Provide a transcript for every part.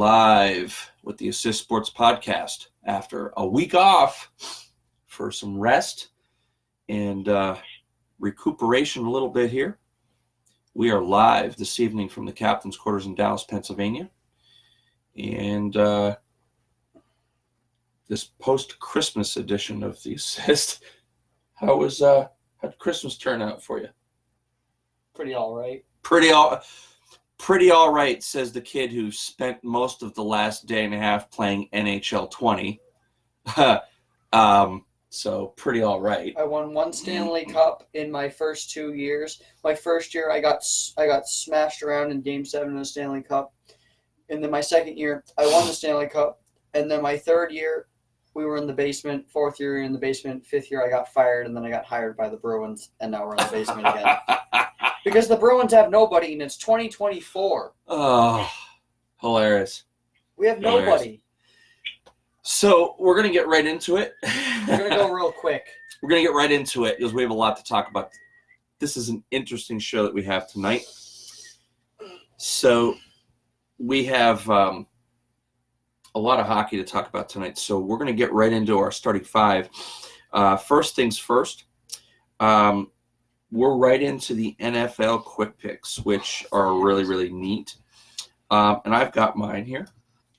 Live with the Assist Sports Podcast after a week off for some rest and recuperation a little bit here. We are live this evening from the Captain's Quarters in Dallas, Pennsylvania. And this post-Christmas edition of the Assist, how'd Christmas turn out for you? Pretty all right. Pretty all right, says the kid who spent most of the last day and a half playing NHL 20. So pretty all right. I won one Stanley Cup in my first 2 years. My first year, I got smashed around in Game 7 of the Stanley Cup. And then my second year, I won the Stanley Cup. And then my third year, we were in the basement. Fourth year, in the basement. Fifth year, I got fired, and then I got hired by the Bruins, and now we're in the basement again. Because the Bruins have nobody, and it's 2024. Oh, hilarious. We have nobody. So we're going to get right into it. We're going to go real quick. We're going to get right into it because we have a lot to talk about. This is an interesting show that we have tonight. So we have a lot of hockey to talk about tonight. So we're going to get right into our starting five. First things first. We're right into the NFL quick picks, which are really, really neat. And I've got mine here.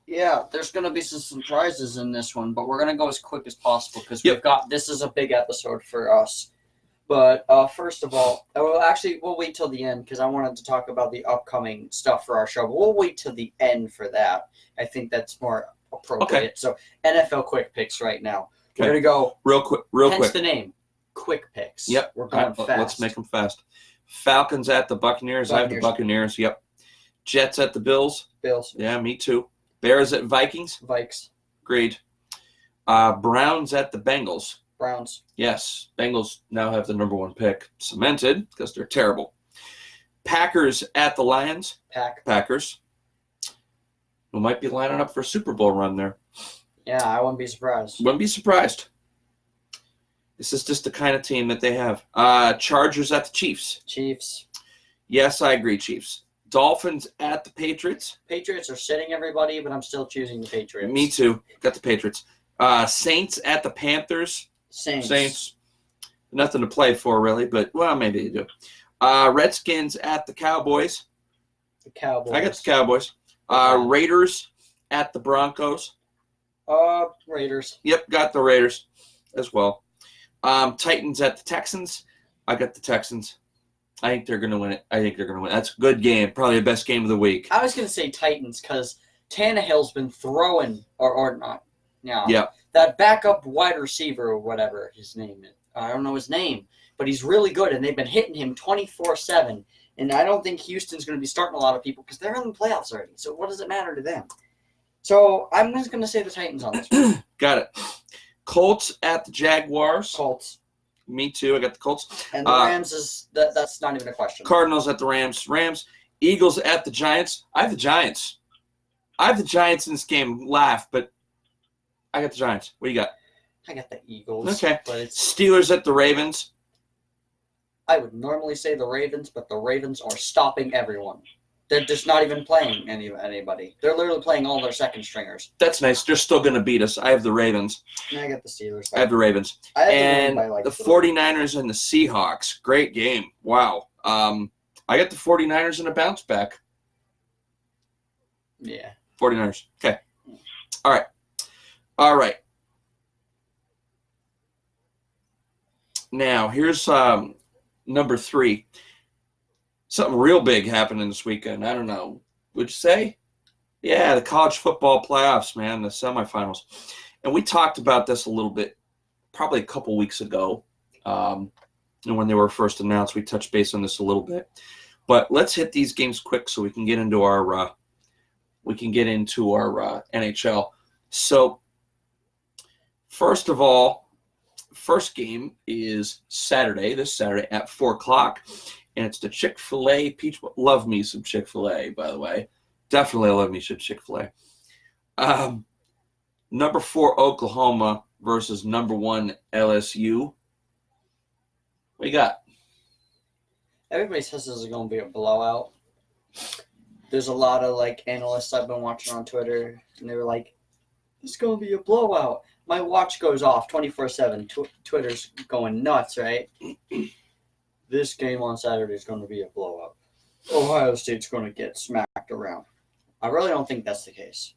Yeah, there's going to be some surprises in this one, but we're going to go as quick as possible because this is a big episode for us. But first of all, we'll wait till the end because I wanted to talk about the upcoming stuff for our show. But we'll wait till the end for that. I think that's more appropriate. Okay. So NFL quick picks right now. Okay. We're going to go real quick. Hence the name. Quick picks. Yep. We're going fast. Let's make them fast. Falcons at the Buccaneers. I have the Buccaneers. Yep. Jets at the Bills. Bills. Yeah, me too. Bears at Vikings. Vikes. Agreed. Browns at the Bengals. Browns. Yes. Bengals now have the number one pick cemented because they're terrible. Packers at the Lions. Packers. We might be lining up for a Super Bowl run there. Yeah, I wouldn't be surprised. Wouldn't be surprised. This is just the kind of team that they have. Chargers at the Chiefs. Chiefs. Yes, I agree, Chiefs. Dolphins at the Patriots. Patriots are sitting everybody, but I'm still choosing the Patriots. Me too. Got the Patriots. Saints at the Panthers. Saints. Nothing to play for, really, but, well, maybe they do. Redskins at the Cowboys. The Cowboys. I got the Cowboys. Raiders at the Broncos. Raiders. Yep, got the Raiders as well. Titans at the Texans. I got the Texans. I think they're going to win it. That's a good game. Probably the best game of the week. I was going to say Titans because Tannehill's been throwing, or not. Yeah. That backup wide receiver or whatever his name is. I don't know his name, but he's really good, and they've been hitting him 24/7. And I don't think Houston's going to be starting a lot of people because they're in the playoffs already. So what does it matter to them? So I'm just going to say the Titans on this one. Got it. Colts at the Jaguars. Colts. Me too. I got the Colts. And the Rams that's not even a question. Cardinals at the Rams. Eagles at the Giants. I have the Giants. In this game. Laugh, but I got the Giants. What do you got? I got the Eagles. Okay. But Steelers at the Ravens. I would normally say the Ravens, but the Ravens are stopping everyone. They're just not even playing anybody. They're literally playing all their second stringers. That's nice. They're still going to beat us. I have the Ravens. And I got the Steelers. I have the Ravens. And the 49ers and the Seahawks. Great game. Wow. I got the 49ers in a bounce back. Yeah. 49ers. Okay. All right. Now, here's number 3. Something real big happening this weekend. I don't know. Would you say? Yeah, the college football playoffs, man, the semifinals. And we talked about this a little bit probably a couple weeks ago. And when they were first announced, we touched base on this a little bit. But let's hit these games quick so we can get into our NHL. So, first of all, first game is this Saturday at 4 o'clock. And it's the Chick-fil-A Peach Bowl. Love me some Chick-fil-A, by the way. Definitely love me some Chick-fil-A. Number 4 Oklahoma versus number 1 LSU. What you got? Everybody says this is going to be a blowout. there's a lot of like analysts I've been watching on Twitter, and they were like, "It's gonna be a blowout." My watch goes off 24/7. Twitter's going nuts, right? This game on Saturday is going to be a blowout. Ohio State's going to get smacked around. I really don't think that's the case.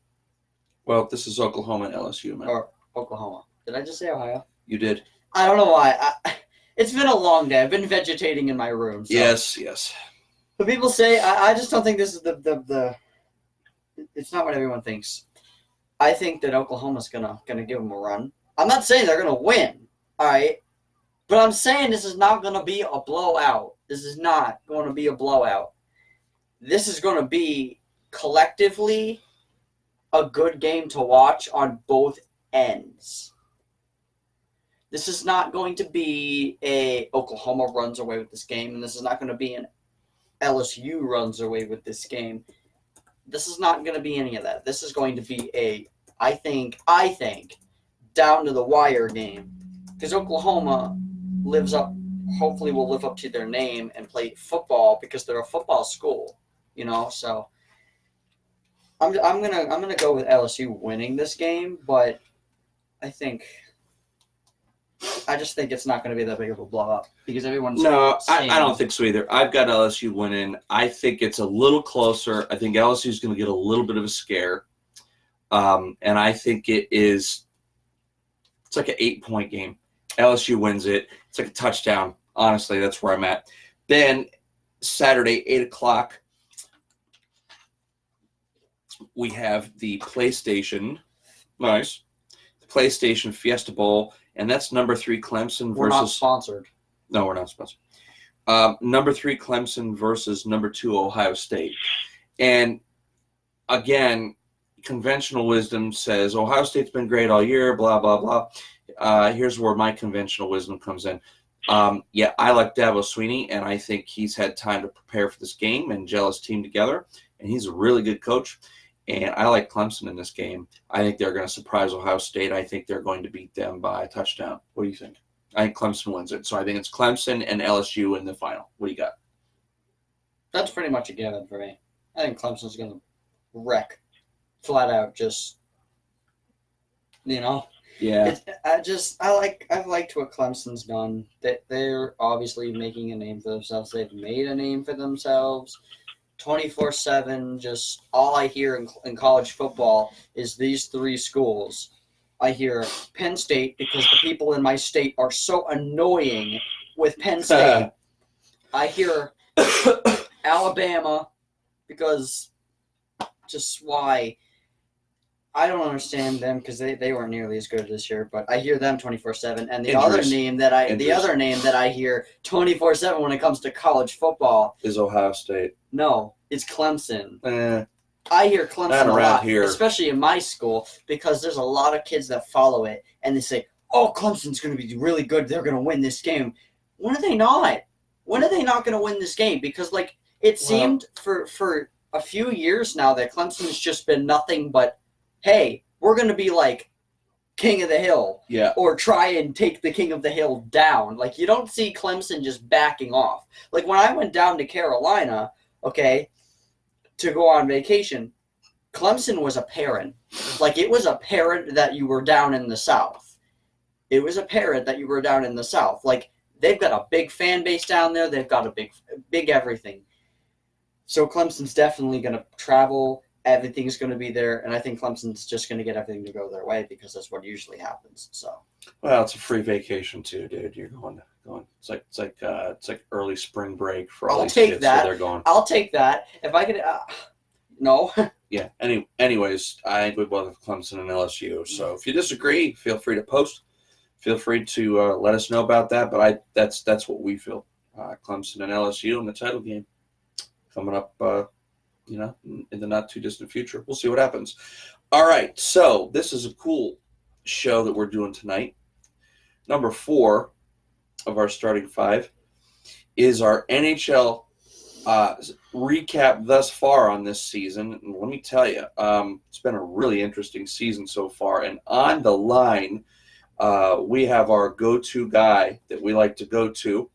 Well, this is Oklahoma and LSU, man. Or Oklahoma. Did I just say Ohio? You did. I don't know why. It's been a long day. I've been vegetating in my room. So. Yes. But people say, I just don't think this is the it's not what everyone thinks. I think that Oklahoma's gonna give them a run. I'm not saying they're gonna win, all right? But I'm saying this is not gonna be a blowout. This is not going to be a blowout. This is gonna be collectively a good game to watch on both ends. This is not going to be a Oklahoma runs away with this game, and this is not going to be an LSU runs away with this game. This is not going to be any of that. This is going to be a, I think, down to the wire game. Because Oklahoma hopefully will live up to their name and play football because they're a football school, so I'm gonna go with LSU winning this game, but I just think it's not going to be that big of a blowout because everyone's I don't think so either. I've got LSU winning. I think it's a little closer. I think LSU is going to get a little bit of a scare, and I think it's like an 8-point game. LSU wins it. It's like a touchdown. Honestly, that's where I'm at. Then Saturday, 8:00, we have the PlayStation. Nice. The PlayStation Fiesta Bowl. And that's number 3 Clemson versus. We're not sponsored. No, we're not sponsored. Number 3 Clemson versus number 2 Ohio State. And again, conventional wisdom says Ohio State's been great all year, blah, blah, blah. Here's where my conventional wisdom comes in. I like Dabo Swinney, and I think he's had time to prepare for this game and gel his team together. And he's a really good coach. And I like Clemson in this game. I think they're going to surprise Ohio State. I think they're going to beat them by a touchdown. What do you think? I think Clemson wins it. So I think it's Clemson and LSU in the final. What do you got? That's pretty much a given for me. I think Clemson's going to wreck. Flat out, just, Yeah. I've liked what Clemson's done. They're obviously making a name for themselves. They've made a name for themselves. 24/7, just all I hear in college football is these 3 schools. I hear Penn State because the people in my state are so annoying with Penn State. I hear Alabama because just why. I don't understand them because they weren't nearly as good this year, but I hear them 24/7. And the other name that I hear 24/7 when it comes to college football is Ohio State. No, it's Clemson. I hear Clemson a lot, especially in my school, because there's a lot of kids that follow it, and they say, "Oh, Clemson's going to be really good. They're going to win this game." When are they not? When are they not going to win this game? Because it seemed for a few years now that Clemson's just been nothing but, hey, we're going to be like King of the Hill. Yeah. Or try and take the King of the Hill down. You don't see Clemson just backing off. When I went down to Carolina, to go on vacation, Clemson was apparent. It was apparent that you were down in the South. It was apparent that you were down in the South. They've got a big fan base down there. They've got a big everything. So Clemson's definitely going to travel. Everything's going to be there, and I think Clemson's just going to get everything to go their way because that's what usually happens. So, well, it's a free vacation too, dude. You're going. It's like early spring break for all these kids. That. So they're going. I'll take that if I could. No. Yeah. Anyways, I think we both have Clemson and LSU. So if you disagree, feel free to post. Feel free to let us know about that. But that's what we feel. Clemson and LSU in the title game coming up. In the not too distant future. We'll see what happens. All right, so this is a cool show that we're doing tonight. Number 4 of our starting 5 is our NHL recap thus far on this season. And let me tell you, it's been a really interesting season so far. And on the line, we have our go-to guy that we like to go to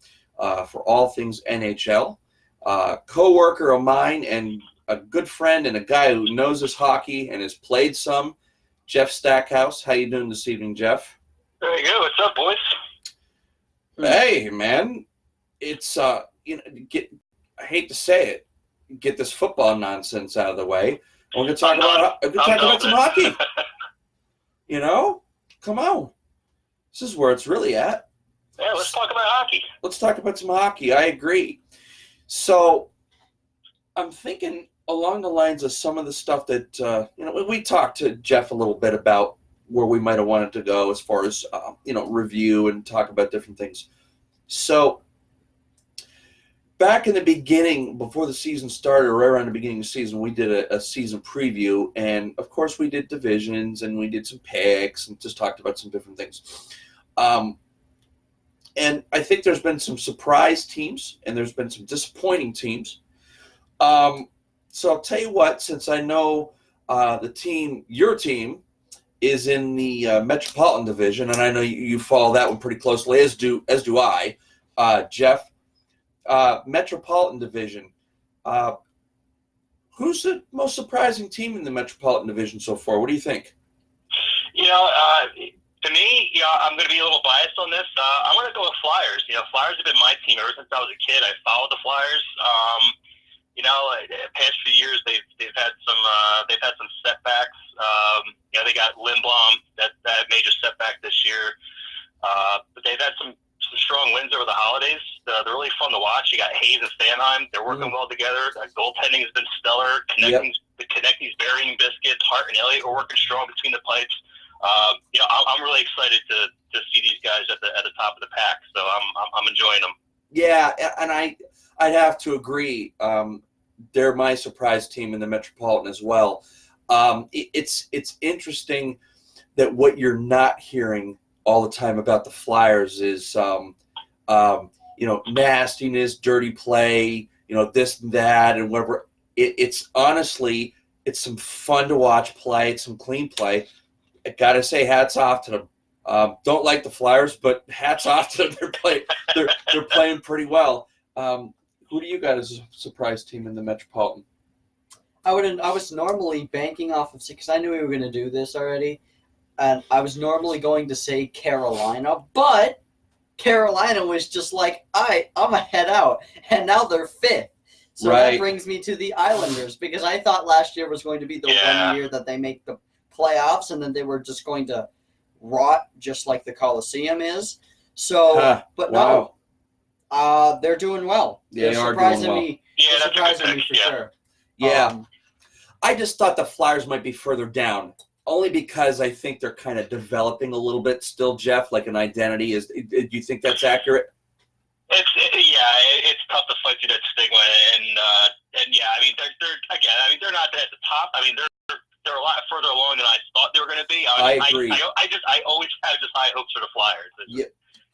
for all things NHL, co-worker of mine and a good friend and a guy who knows his hockey and has played some. Jeff Stackhouse, how you doing this evening, Jeff? Very good. What's up, boys? Hey, man, it's I hate to say it, get this football nonsense out of the way. We're gonna talk about some hockey. Come on, this is where it's really at. Yeah, let's talk about hockey. Let's talk about some hockey. I agree. So, I'm thinking along the lines of some of the stuff that we talked to Jeff a little bit about where we might have wanted to go as far as review and talk about different things. So back in the beginning, before the season started, right around the beginning of the season, we did a season preview, and of course we did divisions and we did some picks and just talked about some different things. And I think there's been some surprise teams and there's been some disappointing teams. So I'll tell you what, since I know your team is in the Metropolitan Division, and I know you follow that one pretty closely, as do I, Jeff. Metropolitan Division. Who's the most surprising team in the Metropolitan Division so far? What do you think? To me, I'm going to be a little biased on this. I'm going to go with Flyers. Flyers have been my team ever since I was a kid. I followed the Flyers. The past few years they've had some setbacks. They got Lindblom, that major setback this year. But they've had some strong wins over the holidays. They're really fun to watch. You got Hayes and Stanheim. They're working well together. Goaltending has been stellar. Connecting's burying biscuits. Hart and Elliott are working strong between the pipes. I'm really excited to see these guys at the top of the pack. So I'm enjoying them. Yeah, and I'd have to agree. They're my surprise team in the Metropolitan as well. It's interesting that what you're not hearing all the time about the Flyers is nastiness, dirty play, this and that and whatever. It's honestly some fun to watch play. It's some clean play. I gotta say, hats off to them. Don't like the Flyers, but hats off to them. They're playing pretty well. Who do you got as a surprise team in the Metropolitan? I was normally banking off of, because I knew we were going to do this already, and I was normally going to say Carolina, but Carolina was just like, I'm a head out, and now they're fifth. So That brings me to the Islanders, because I thought last year was going to be the 1 year that they make the playoffs, and then they were just going to rot just like the Coliseum is. So, no. They're doing well. They're surprising me. Yeah, they're surprising me for sure. Yeah. I just thought the Flyers might be further down, only because I think they're kind of developing a little bit still, Jeff, like an identity. Do you think that's accurate? It's tough to fight through that stigma, and they're not at the top. I mean, they're a lot further along than I thought they were going to be. I agree. I always have just high hopes for the Flyers.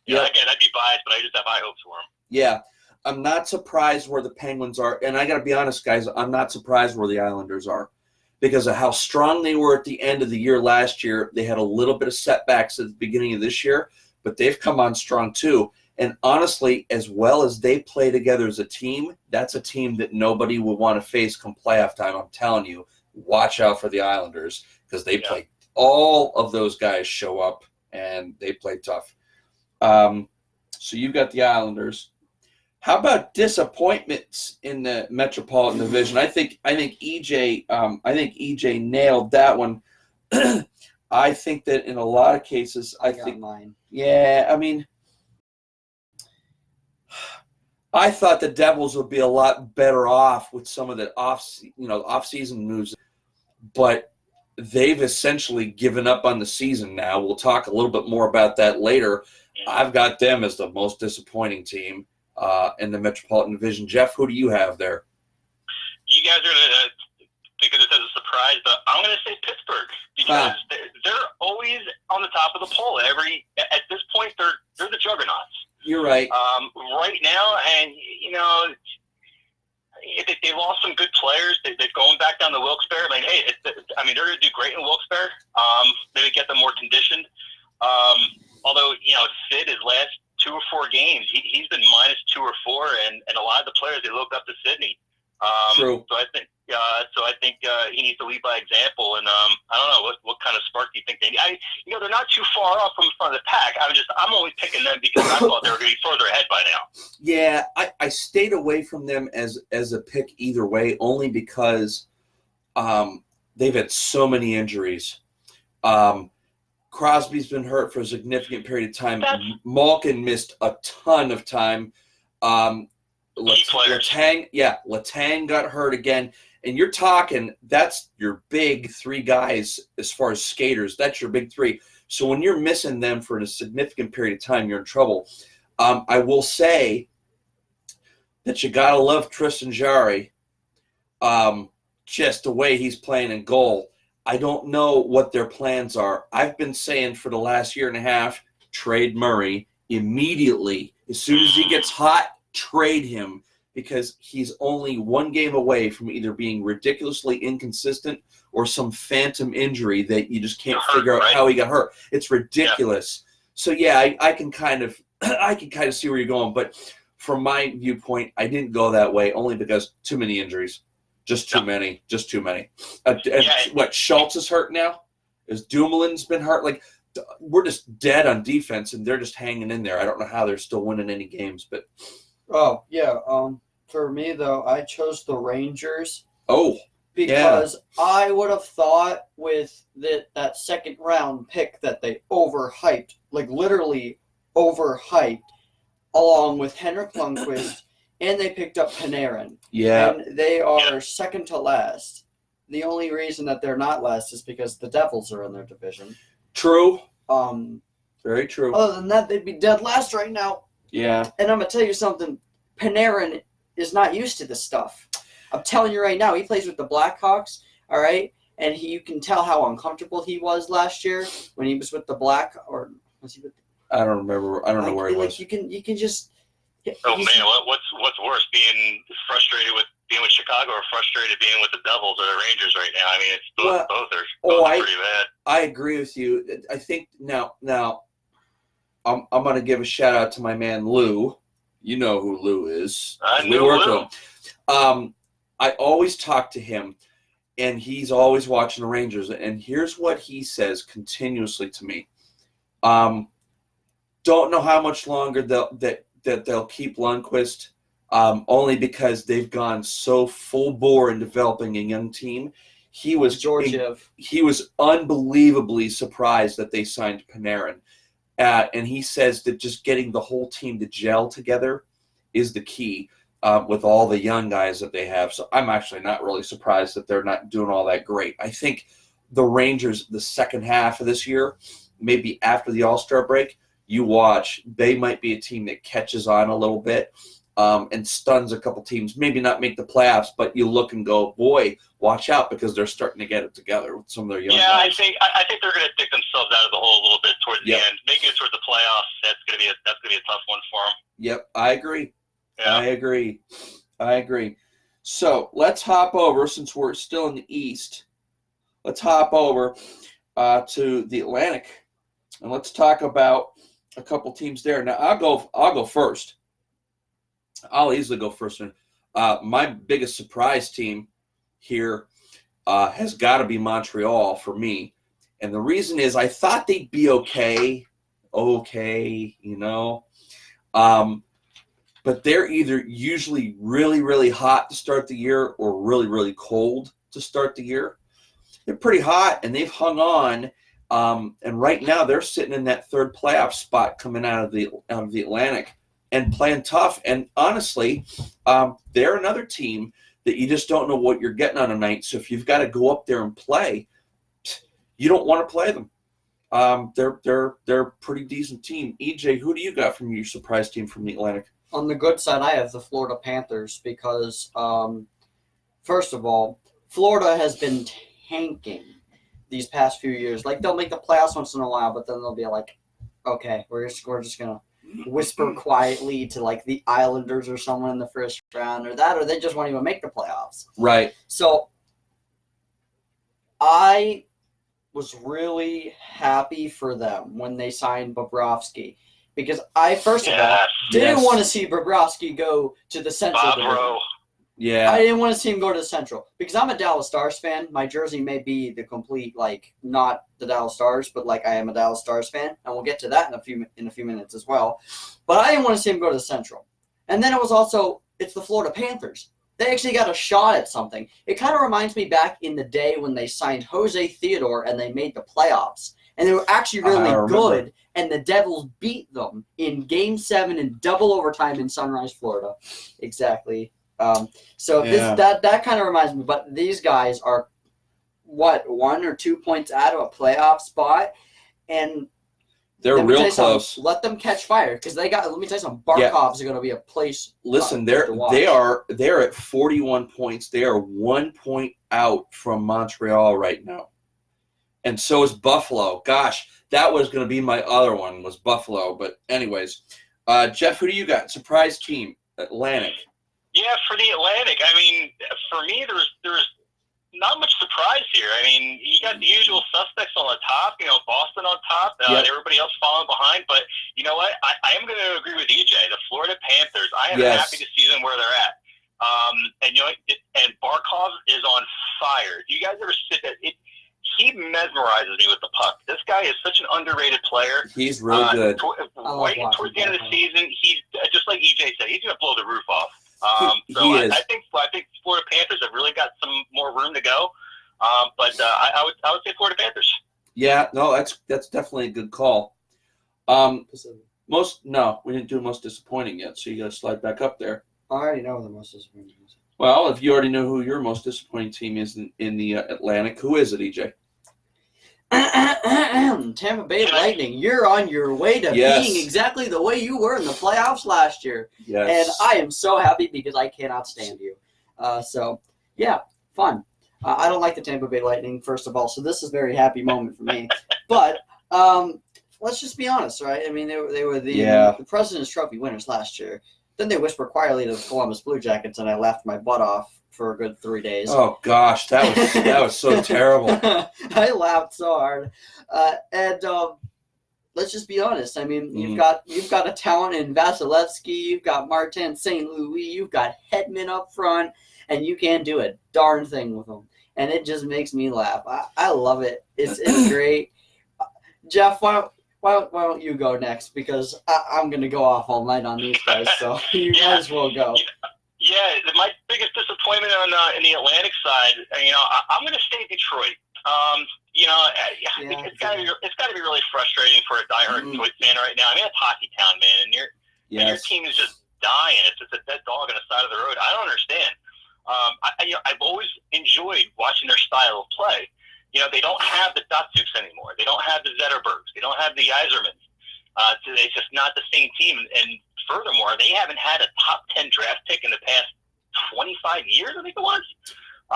Again, I'd be biased, but I just have high hopes for them. Yeah. I'm not surprised where the Penguins are. And I got to be honest, guys, I'm not surprised where the Islanders are because of how strong they were at the end of the year last year. They had a little bit of setbacks at the beginning of this year, but they've come on strong too. And honestly, as well as they play together as a team, that's a team that nobody will want to face come playoff time. I'm telling you, watch out for the Islanders because they play. All of those guys show up and they play tough. So you've got the Islanders. How about disappointments in the Metropolitan Division? I think EJ nailed that one. I think that in a lot of cases, I think mine. Yeah, I mean, I thought the Devils would be a lot better off with some of the off-season moves, but they've essentially given up on the season now. We'll talk a little bit more about that later. I've got them as the most disappointing team in the Metropolitan Division. Jeff, who do you have there? You guys are going to think of this as a surprise, but I'm going to say Pittsburgh because they're always on the top of the poll. At this point, they're the juggernauts. You're right. Right now, and they lost some good players. They're going back down to Wilkes-Barre. They're going to do great in Wilkes-Barre. Maybe get them more conditioned. Although, Sid, his last 2 or 4 games, he's been -2 or 4, and a lot of the players, they looked up to Sidney. True. So I think So I think he needs to lead by example. And I don't know what kind of spark do you think they need. They're not too far off from the front of the pack. I'm only picking them because I thought they were going to be further ahead by now. Yeah, I stayed away from them as a pick either way, only because they've had so many injuries. Crosby's been hurt for a significant period of time. Malkin missed a ton of time. Letang got hurt again. And you're talking, that's your big three guys as far as skaters. That's your big three. So when you're missing them for a significant period of time, you're in trouble. I will say that you got to love Tristan Jarry, just the way he's playing in goal. I don't know what their plans are. I've been saying for the last year and a half, trade Murray immediately. As soon as he gets hot, trade him, because he's only one game away from either being ridiculously inconsistent or some phantom injury that you just can't figure out how he got hurt. It's ridiculous. Yeah. So yeah, I can kind of see where you're going, but from my viewpoint, I didn't go that way only because too many injuries. Just too many. What, Schultz is hurt now? Is Dumoulin's been hurt? Like, we're just dead on defense, and they're just hanging in there. I don't know how they're still winning any games, but. Oh yeah. For me though, I chose the Rangers. Oh. Because I would have thought with that second round pick that they overhyped, like literally overhyped, along with Henrik Lundqvist. And they picked up Panarin. Yeah. And they are second to last. The only reason that they're not last is because the Devils are in their division. True. Very true. Other than that, they'd be dead last right now. Yeah. And I'm going to tell you something. Panarin is not used to this stuff. I'm telling you right now, he plays with the Blackhawks, all right? And you can tell how uncomfortable he was last year when he was with the or was he with I don't remember. I don't know where he was. You can just... Oh man, what's worse, being frustrated with being with Chicago or frustrated being with the Devils or the Rangers right now? I mean, it's both are pretty bad. I agree with you. I think now I'm going to give a shout out to my man Lou. You know who Lou is. I know Lou. I always talk to him, and he's always watching the Rangers. And here's what he says continuously to me: don't know how much longer they'll keep Lundqvist, only because they've gone so full bore in developing a young team. He was unbelievably surprised that they signed Panarin. And he says that just getting the whole team to gel together is the key with all the young guys that they have. So I'm actually not really surprised that they're not doing all that great. I think the Rangers, the second half of this year, maybe after the All-Star break, you watch, they might be a team that catches on a little bit and stuns a couple teams. Maybe not make the playoffs, but you look and go, boy, watch out, because they're starting to get it together with some of their young guys. I think they're going to dig themselves out of the hole a little bit towards the end. Making it towards the playoffs, that's going to be a tough one for them. Yep, I agree. Yeah. I agree. So let's hop over, since we're still in the East. Let's hop over to the Atlantic, and let's talk about a couple teams there. Now I'll go first. I'll easily go first. My biggest surprise team here has got to be Montreal for me, and the reason is I thought they'd be okay, but they're either usually really, really hot to start the year or really, really cold to start the year. They're pretty hot, and they've hung on. And right now they're sitting in that third playoff spot coming out of the Atlantic and playing tough. And honestly, they're another team that you just don't know what you're getting on a night. So if you've got to go up there and play, you don't want to play them. They're a pretty decent team. EJ, who do you got from your surprise team from the Atlantic? On the good side, I have the Florida Panthers because, first of all, Florida has been tanking these past few years. Like, they'll make the playoffs once in a while, but then they'll be like, okay, we're just going to whisper quietly to, like, the Islanders or someone in the first round or they just won't even make the playoffs. Right. So I was really happy for them when they signed Bobrovsky, because I, first of all, didn't want to see Bobrovsky go to the Central Division. Yeah. I didn't want to see him go to the Central because I'm a Dallas Stars fan. My jersey may be the complete not the Dallas Stars, but I am a Dallas Stars fan, and we'll get to that in a few minutes as well. But I didn't want to see him go to the Central. And then it's the Florida Panthers. They actually got a shot at something. It kind of reminds me back in the day when they signed Jose Theodore and they made the playoffs, and they were actually really good. And the Devils beat them in Game 7 in double overtime in Sunrise, Florida. Exactly. That kind of reminds me, but these guys are 1 or 2 points out of a playoff spot, and they're real close. Let them catch fire because they got. Let me tell you something. Barkov's going to be a place. Listen, they're at 41 points. They are 1 point out from Montreal right now, and so is Buffalo. Gosh, that was going to be my other one was Buffalo, but anyways, Jeff, who do you got? Surprise team, Atlantic. Yeah, for the Atlantic, I mean, for me, there's not much surprise here. I mean, you got the usual suspects on the top, Boston on top, everybody else following behind. But you know what? I am going to agree with EJ. The Florida Panthers, I am happy to see them where they're at. And Barkov is on fire. Do you guys ever sit there? He mesmerizes me with the puck. This guy is such an underrated player. He's really good. Towards the end of the season, he's just like EJ said, he's going to blow the roof off. I think Florida Panthers have really got some more room to go, but I would say Florida Panthers. Yeah, no, that's definitely a good call. We didn't do most disappointing yet, so you got to slide back up there. I already know the most disappointing. Well, if you already know who your most disappointing team is in the Atlantic, who is it, EJ? Tampa Bay Lightning, you're on your way to being exactly the way you were in the playoffs last year. Yes. And I am so happy because I cannot stand you. Fun. I don't like the Tampa Bay Lightning, first of all, so this is a very happy moment for me. But let's just be honest, right? I mean, they were the President's Trophy winners last year. Then they whispered quietly to the Columbus Blue Jackets, and I laughed my butt off for a good 3 days. Oh gosh, that was so terrible. I laughed so hard, let's just be honest. I mean, you've got a talent in Vasilevsky, you've got Martin St. Louis, you've got Hedman up front, and you can't do a darn thing with them. And it just makes me laugh. I love it. It's great. Jeff, why don't you go next? Because I'm going to go off all night on these guys, so you might as well go. Yeah, my biggest disappointment in the Atlantic side, I'm going to say Detroit. I think it's got to be really frustrating for a diehard Detroit fan right now. I mean, it's hockey town, man, and your team is just dying. It's just a dead dog on the side of the road. I don't understand. I've always enjoyed watching their style of play. They don't have the Datsuks anymore. They don't have the Zetterbergs. They don't have the Yzermans. It's just not the same team. And furthermore, they haven't had a top 10 draft pick in the past 25 years, I think it was.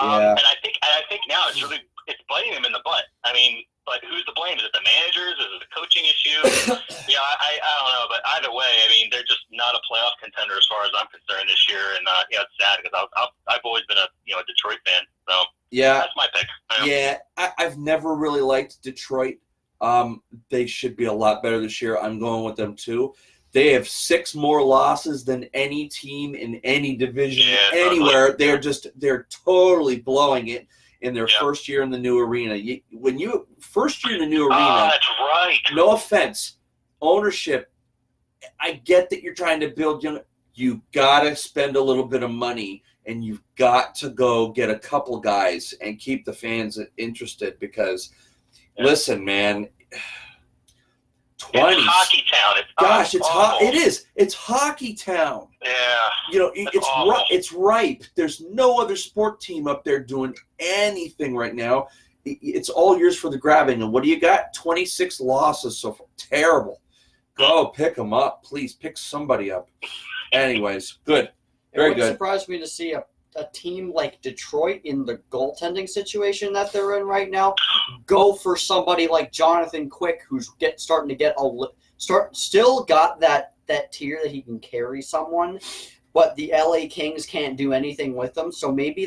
And I think now it's biting them in the butt. I mean, but who's to blame? Is it the managers? Is it the coaching issue? I don't know. But either way, I mean, they're just not a playoff contender as far as I'm concerned this year. And it's sad because I've always been a Detroit fan. So that's my pick. Yeah, I've never really liked Detroit. They should be a lot better this year. I'm going with them too. They have 6 more losses than any team in any division anywhere. They're totally blowing it in their first year in the new arena. First year in the new arena. That's right. No offense, ownership. I get that you're trying to build young. You gotta spend a little bit of money, and you've got to go get a couple guys and keep the fans interested because, listen, man. 20s. It's hockey town. It's hot. It is. It's hockey town. Yeah. It's ripe. There's no other sport team up there doing anything right now. It's all yours for the grabbing. And what do you got? 26 losses so far. Terrible. Go pick them up, please. Pick somebody up. Anyways, good. Very good. It surprised me to see a team like Detroit in the goaltending situation that they're in right now go for somebody like Jonathan Quick, who's starting to get still got that tier that he can carry someone, but the LA Kings can't do anything with them. So maybe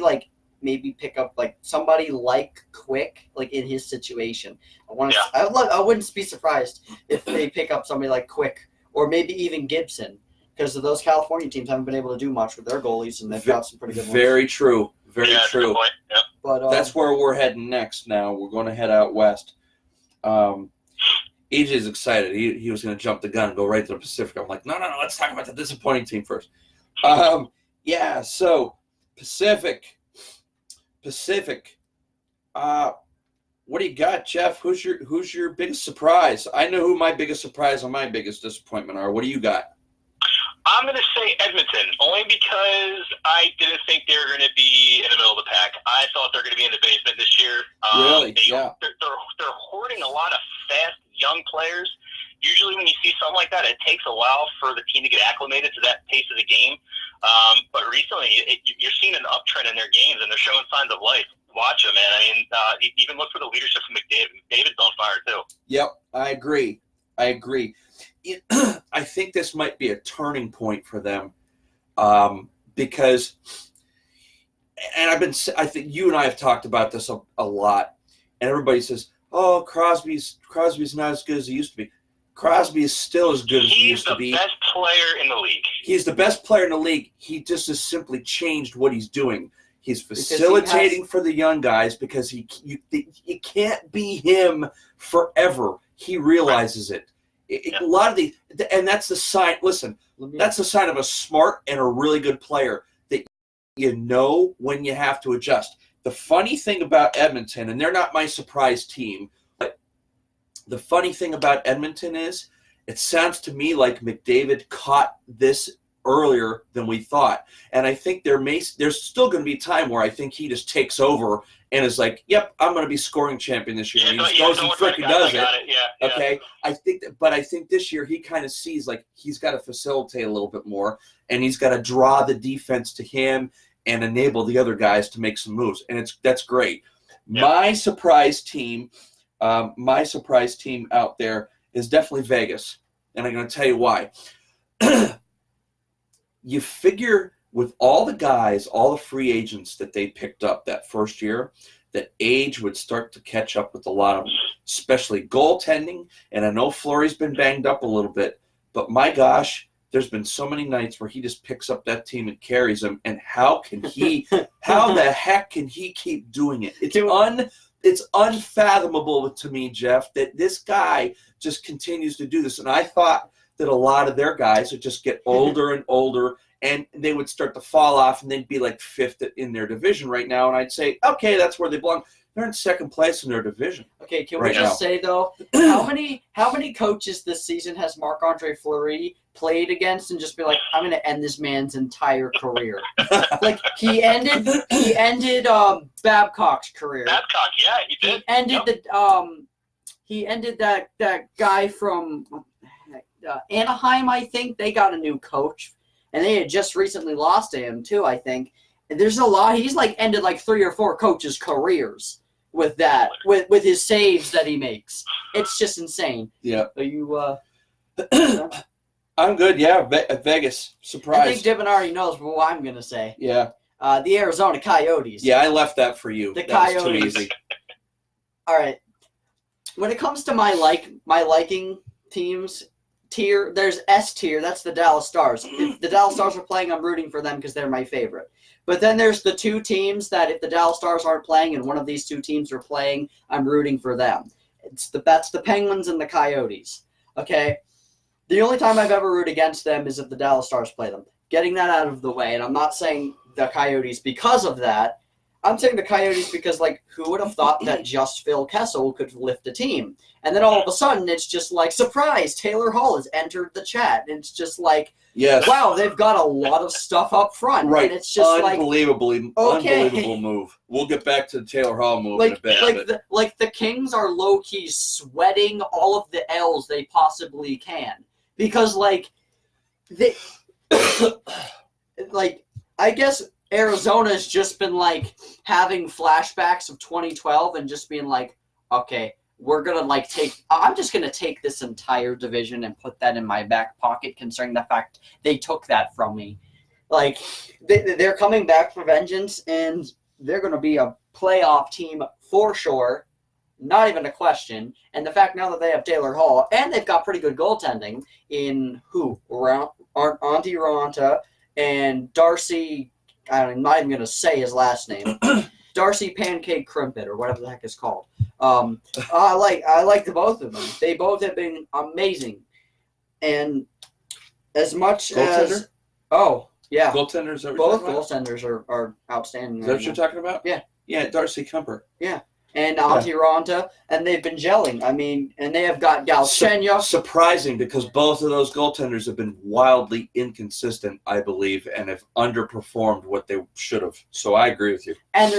pick up like somebody like Quick, like in his situation. I wouldn't be surprised if they pick up somebody like Quick or maybe even Gibson. because those California teams haven't been able to do much with their goalies, and they've got some pretty good ones. Very true. Very Yeah, that's a true. good point. Yeah. But That's where we're heading next now. We're going to head out west. AJ's excited. He was going to jump the gun and go right to the Pacific. I'm like, no, let's talk about the disappointing team first. Yeah, so Pacific. What do you got, Jeff? Who's your biggest surprise? I know who my biggest surprise and my biggest disappointment are. What do you got? I'm going to say Edmonton, only because I didn't think they were going to be in the middle of the pack. I thought they were going to be in the basement this year. Really? Yeah. They're hoarding a lot of fast, young players. Usually when you see something like that, it takes a while for the team to get acclimated to that pace of the game. But recently, you're seeing an uptrend in their games, and they're showing signs of life. Watch them, man. I mean, even look for the leadership from McDavid. McDavid's on fire, too. Yep, I agree. I think this might be a turning point for them because, and I think you and I have talked about this a lot, and everybody says, "Oh, Crosby's not as good as he used to be." Crosby is still as good as he used to be. He's the best player in the league. He's the best player in the league. He just has simply changed what he's doing. He's facilitating for the young guys because you can't be him forever. He realizes it. A lot of and that's the sign. Listen, that's the sign of a smart and a really good player, that you know when you have to adjust. The funny thing about Edmonton, and they're not my surprise team, but the funny thing about Edmonton is, it sounds to me like McDavid caught this earlier than we thought. And I think there's still going to be a time where I think he just takes over and is like, yep, I'm going to be scoring champion this year. And he just goes and freaking does it. Yeah. Okay. I think this year he kind of sees like he's got to facilitate a little bit more, and he's got to draw the defense to him and enable the other guys to make some moves. And that's great. Yeah. My surprise team out there is definitely Vegas. And I'm going to tell you why. You figure with all the guys, all the free agents that they picked up that first year, that age would start to catch up with a lot of them, especially goaltending. And I know Fleury's been banged up a little bit, but my gosh, there's been so many nights where he just picks up that team and carries them. And how the heck can he keep doing it? It's unfathomable to me, Jeff, that this guy just continues to do this. And I thought that a lot of their guys would just get older and older, and they would start to fall off, and they'd be like fifth in their division right now. And I'd say, okay, that's where they belong. They're in second place in their division. Okay, can we just say, though, how many coaches this season has Marc-Andre Fleury played against and just be like, I'm going to end this man's entire career? Like, he ended Babcock's career. Babcock, yeah, he did. He ended that guy from Anaheim, I think. They got a new coach, and they had just recently lost to him too, I think. And there's a lot. He's like ended like 3 or 4 coaches' careers with that, with his saves that he makes. It's just insane. Yeah. Are you? I'm good. Yeah, Vegas. Surprise. I think Devin already knows what I'm gonna say. Yeah. The Arizona Coyotes. Yeah, I left that for you. The That Coyotes. was too easy. All right. When it comes to my liking teams tier, there's S tier. That's the Dallas Stars. If the Dallas Stars are playing, I'm rooting for them because they're my favorite. But then there's the 2 teams that if the Dallas Stars aren't playing and one of these 2 teams are playing, I'm rooting for them. That's the Penguins and the Coyotes. Okay? The only time I've ever rooted against them is if the Dallas Stars play them. Getting that out of the way, and I'm not saying the Coyotes because of that. I'm saying the Coyotes because, like, who would have thought that just Phil Kessel could lift a team? And then all of a sudden, it's just like, surprise, Taylor Hall has entered the chat. And it's just like, yes. Wow, they've got a lot of stuff up front. Right. And it's just unbelievable move. We'll get back to the Taylor Hall move in a bit. The Kings are low-key sweating all of the L's they possibly can. Because, like, they... like, I guess... Arizona's just been, like, having flashbacks of 2012 and just being like, okay, we're going to, like, I'm just going to take this entire division and put that in my back pocket, considering the fact they took that from me. Like, they're coming back for vengeance, and they're going to be a playoff team for sure. Not even a question. And the fact now that they have Taylor Hall, and they've got pretty good goaltending in Auntie Ronta and Darcy. I'm not even going to say his last name. Darcy Pancake Crimpet or whatever the heck it's called. I like the both of them. They both have been amazing. And as much as Goaltenders. both goaltenders are outstanding. Is that what you're talking about? Yeah. Yeah, Darcy Kemper. Yeah. And Auntie Ronta, and they've been gelling. I mean, and they have got Galchenyuk. Surprising because both of those goaltenders have been wildly inconsistent, I believe, and have underperformed what they should have. So I agree with you. And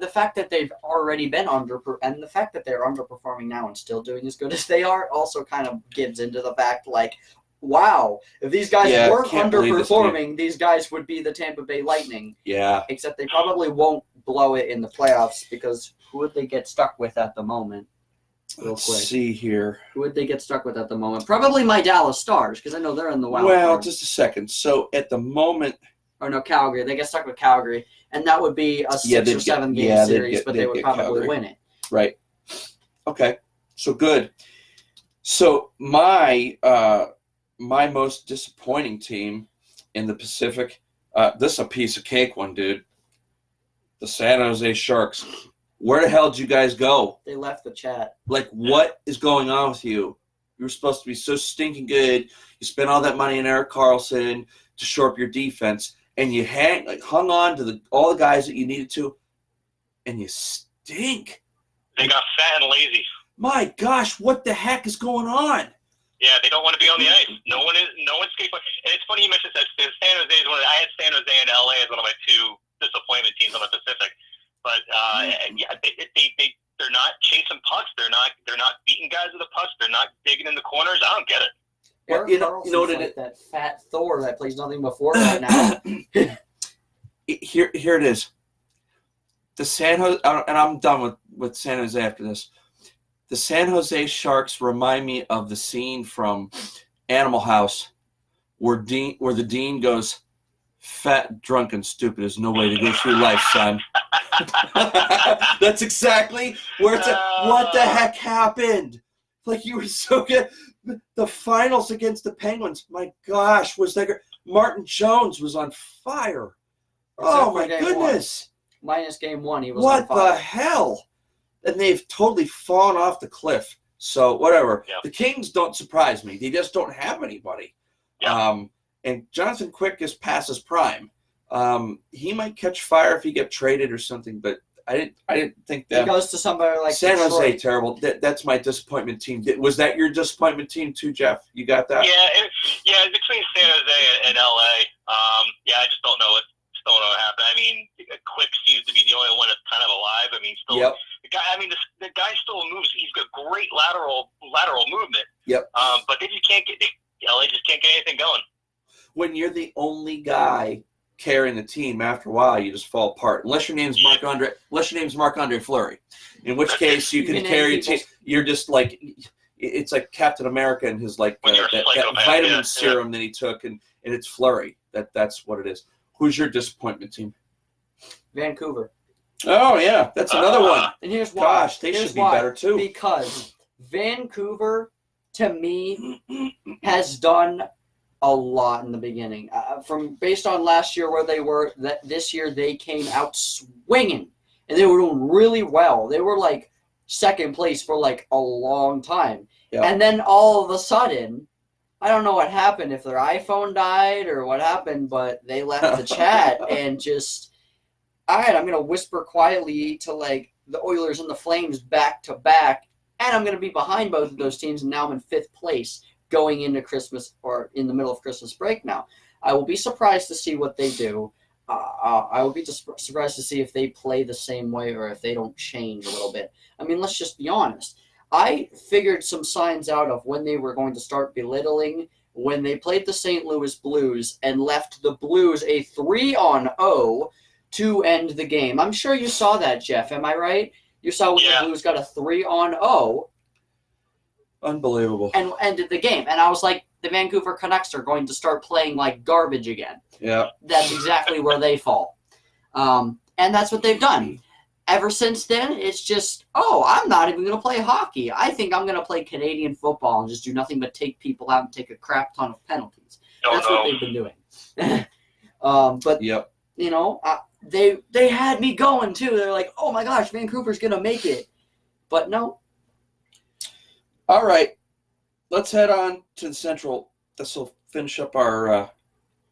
the fact that they've already been and the fact that they're underperforming now and still doing as good as they are also kind of gives into the fact like, wow, if these guys weren't underperforming, these guys would be the Tampa Bay Lightning. Yeah. Except they probably won't blow it in the playoffs because who would they get stuck with at the moment? Let's see here. Who would they get stuck with at the moment? Probably my Dallas Stars because I know they're in the wild card. Just a second. So at the moment, Calgary. They get stuck with Calgary, and that would be a 6 or 7 game series, but they would probably win it. Right. Okay. So good. So my most disappointing team in the Pacific. This is a piece of cake one, dude. The San Jose Sharks. Where the hell did you guys go? They left the chat. Like, what is going on with you? You were supposed to be so stinking good. You spent all that money on Erik Karlsson to shore up your defense, and you hung on to all the guys that you needed to, and you stink. They got fat and lazy. My gosh, what the heck is going on? Yeah, they don't want to be on the ice. No one's skateboarding. And it's funny you mentioned that San Jose is I had San Jose and LA as one of my two disappointment teams on the Pacific. But they're not chasing pucks. They're not beating guys with the pucks. They're not digging in the corners. I don't get it. Well, you know what like that fat Thor that plays nothing but forward now. Here it is. The San Jose, and I'm done with San Jose after this. The San Jose Sharks remind me of the scene from Animal House where the dean goes, "Fat, drunk, and stupid is no way to go through life, son." That's exactly where it's at. What the heck happened? Like, you were so good. The finals against the Penguins, my gosh, was that great. Martin Jones was on fire. Oh, my goodness. Minus game 1, he was on fire. What the hell? And they've totally fallen off the cliff. So, whatever. Yep. The Kings don't surprise me. They just don't have anybody. Yep. And Jonathan Quick is past his prime. He might catch fire if he gets traded or something, but I didn't think that. He goes to somebody like San Detroit. Jose, terrible. That's my disappointment team. Was that your disappointment team too, Jeff? You got that? Yeah. Between San Jose and LA, I just don't know what happened. I mean, Quick seems to be the only one that's kind of alive. I mean, still, Yep. the guy still moves. He's got great lateral movement. Yep. But they just can't LA just can't get anything going. When you're the only guy carrying the team, after a while you just fall apart. Unless your name's Marc-Andre Fleury, in which case you can carry a team. You're just like, it's like Captain America and his that vitamin serum that he took, and it's Fleury. That's what it is. Who's your disappointment team? Vancouver. Oh yeah, that's another one. And here's why. Gosh, they should be better too. Because Vancouver, to me, has done a lot in the beginning. Based on last year where they were, that this year they came out swinging, and they were doing really well. They were like second place for like a long time, and then all of a sudden, I don't know what happened, if their iPhone died or what happened, but they left the chat and just, all right, I'm gonna whisper quietly to like the Oilers and the Flames back to back, and I'm gonna be behind both of those teams, and now I'm in 5th place. Going into Christmas or in the middle of Christmas break now. I will be surprised to see what they do. I will be surprised to see if they play the same way or if they don't change a little bit. I mean, let's just be honest. I figured some signs out of when they were going to start belittling when they played the St. Louis Blues and left the Blues a 3-0 to end the game. I'm sure you saw that, Jeff. Am I right? You saw when the Blues got a 3-0. Unbelievable. And ended the game. And I was like, the Vancouver Canucks are going to start playing like garbage again. Yeah. That's exactly where they fall. And that's what they've done. Ever since then, it's just, I'm not even going to play hockey. I think I'm going to play Canadian football and just do nothing but take people out and take a crap ton of penalties. That's what they've been doing. But Yep. They had me going too. They're like, oh my gosh, Vancouver's gonna make it, but no. All right, let's head on to the Central. This will finish up our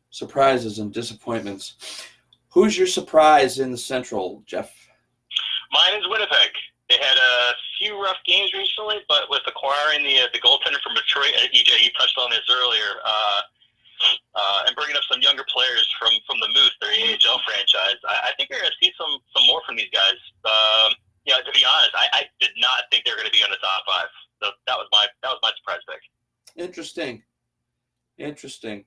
surprises and disappointments. Who's your surprise in the Central, Jeff? Mine is Winnipeg. They had a few rough games recently, but with acquiring the goaltender from Detroit, EJ, you touched on this earlier, and bringing up some younger players from the Moose, their AHL franchise, I think you're going to see some more from these guys. To be honest, I did not think they were going to be on the top five. So that was my surprise pick. Interesting.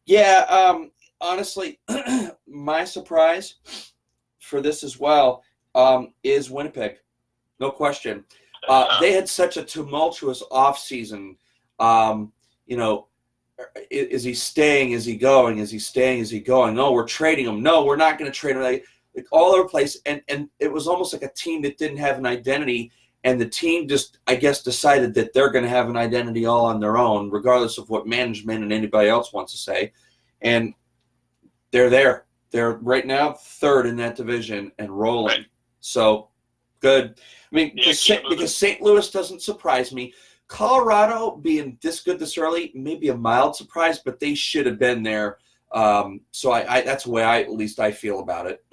Yeah, honestly, my surprise for this as well is Winnipeg. No question. They had such a tumultuous offseason. Is he staying? Is he going? Is he staying? Is he going? No, we're trading him. No, we're not going to trade him. Like all over the place. And it was almost like a team that didn't have an identity. And the team just, I guess, decided that they're going to have an identity all on their own, regardless of what management and anybody else wants to say. And they're there. They're right now third in that division and rolling. Right. So, good. I mean, because St. Louis doesn't surprise me. Colorado being this good this early may be a mild surprise, but they should have been there. So I that's the way at least I feel about it.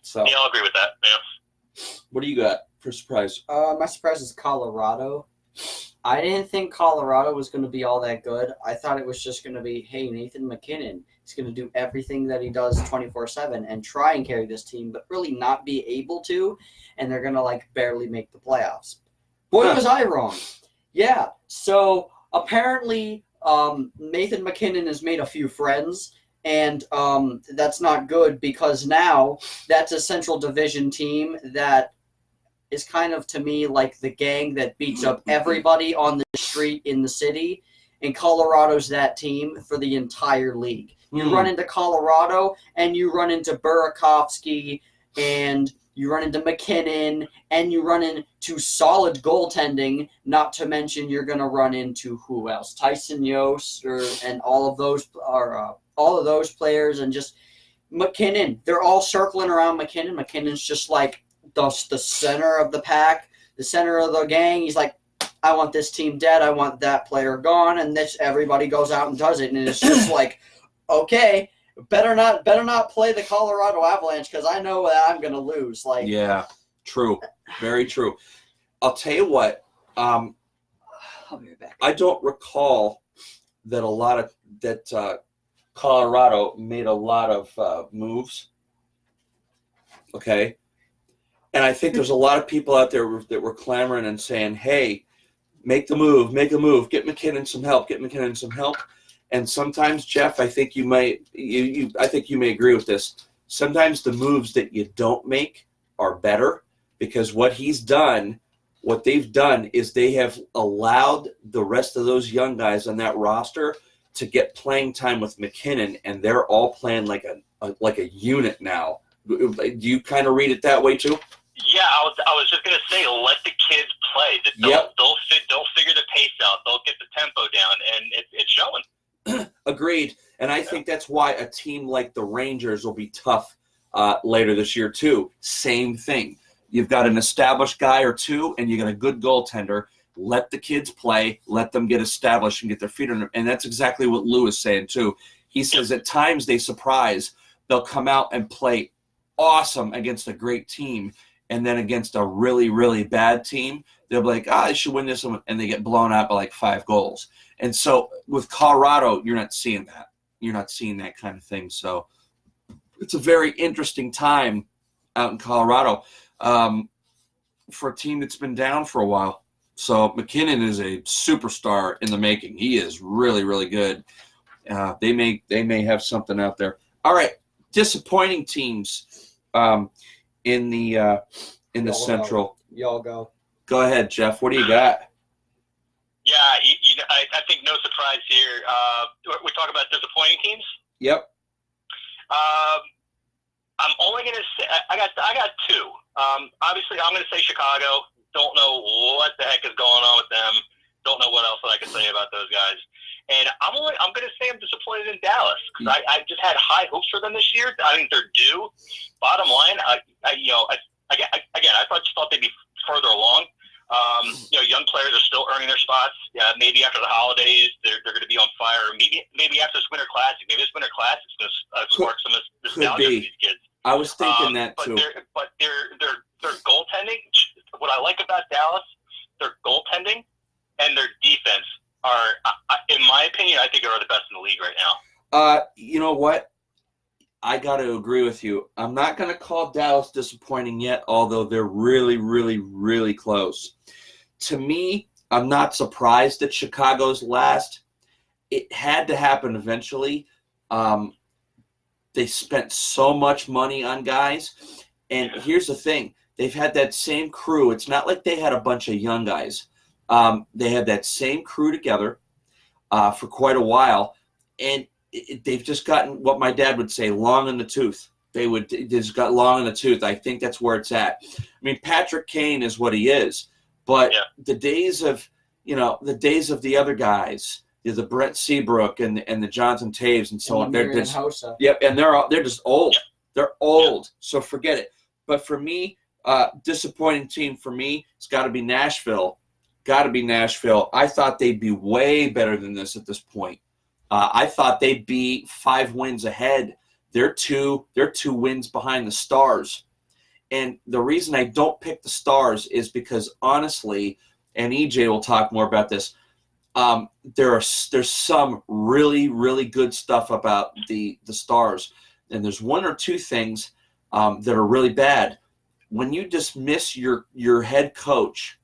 So yeah, I'll agree with that. Yeah. What do you got for surprise? My surprise is Colorado. I didn't think Colorado was going to be all that good. I thought it was just going to be, hey, Nathan MacKinnon is going to do everything that he does 24/7 and try and carry this team, but really not be able to, and they're going to barely make the playoffs. Boy, was I wrong. Yeah, so apparently Nathan MacKinnon has made a few friends, and that's not good because now that's a Central Division team that is kind of, to me, like the gang that beats up everybody on the street in the city, and Colorado's that team for the entire league. You run into Colorado, and you run into Burakovsky, and you run into McKinnon, and you run into solid goaltending, not to mention you're going to run into who else? Tyson Yost and all of those players, and just McKinnon. They're all circling around McKinnon. McKinnon's just like the center of the pack, the center of the gang. He's like, I want this team dead. I want that player gone. And everybody goes out and does it. And it's just like, okay, better not play the Colorado Avalanche because I know that I'm going to lose. Yeah, true. Very true. I'll tell you what. I'll be right back. I don't recall that Colorado made a lot of moves. Okay. And I think there's a lot of people out there that were clamoring and saying, hey, make a move, get McKinnon some help. And sometimes, Jeff, I think you may agree with this. Sometimes the moves that you don't make are better because what they've done is they have allowed the rest of those young guys on that roster to get playing time with McKinnon, and they're all playing like a unit now. Do you kind of read it that way too? Yeah, I was just gonna say, let the kids play. They'll figure the pace out. They'll get the tempo down, and it's showing. Agreed. And I think that's why a team like the Rangers will be tough later this year too. Same thing. You've got an established guy or two, and you got a good goaltender. Let the kids play. Let them get established and get their feet under. And that's exactly what Lou is saying too. He says at times they surprise. They'll come out and play awesome against a great team. And then against a really, really bad team, they'll be like, I should win this one. And they get blown out by 5 goals. And so with Colorado, you're not seeing that. You're not seeing that kind of thing. So it's a very interesting time out in Colorado for a team that's been down for a while. So McKinnon is a superstar in the making. He is really, really good. They may have something out there. All right, disappointing teams. In the Central. Y'all go. Go ahead, Jeff. What do you got? Yeah, I think no surprise here. We talk about disappointing teams. Yep. I'm only going to say I got 2. Obviously, I'm going to say Chicago. Don't know what the heck is going on with them. Don't know what else that I can say about those guys. And I'm I'm going to say I'm disappointed in Dallas because I just had high hopes for them this year. I think they're due. Bottom line, I thought they'd be further along. Young players are still earning their spots. Maybe after the holidays, they're going to be on fire. Maybe after this Winter Classic. Maybe this Winter Classic is going to spark some nostalgia for these kids. I was thinking that too. But their goaltending. What I like about Dallas, their goaltending and their defense are, in my opinion, I think are the best in the league right now. You know what? I got to agree with you. I'm not going to call Dallas disappointing yet, although they're really, really, really close. To me, I'm not surprised that Chicago's last. It had to happen eventually. They spent so much money on guys. And here's the thing. They've had that same crew. It's not like they had a bunch of young guys. They had that same crew together for quite a while. And they've just gotten what my dad would say, long in the tooth. They just got long in the tooth. I think that's where it's at. I mean, Patrick Kane is what he is. But the days of the other guys, the Brett Seabrook and the Jonathan Taves and so on, they're just and they're just old. Yep. They're old. So forget it. But for me, disappointing team for me, it's got to be Nashville. Got to be Nashville. I thought they'd be way better than this at this point. I thought they'd be 5 wins ahead. They're two wins behind the Stars. And the reason I don't pick the Stars is because honestly, and EJ will talk more about this, there's some really, really good stuff about the Stars. And there's one or two things that are really bad. When you dismiss your head coach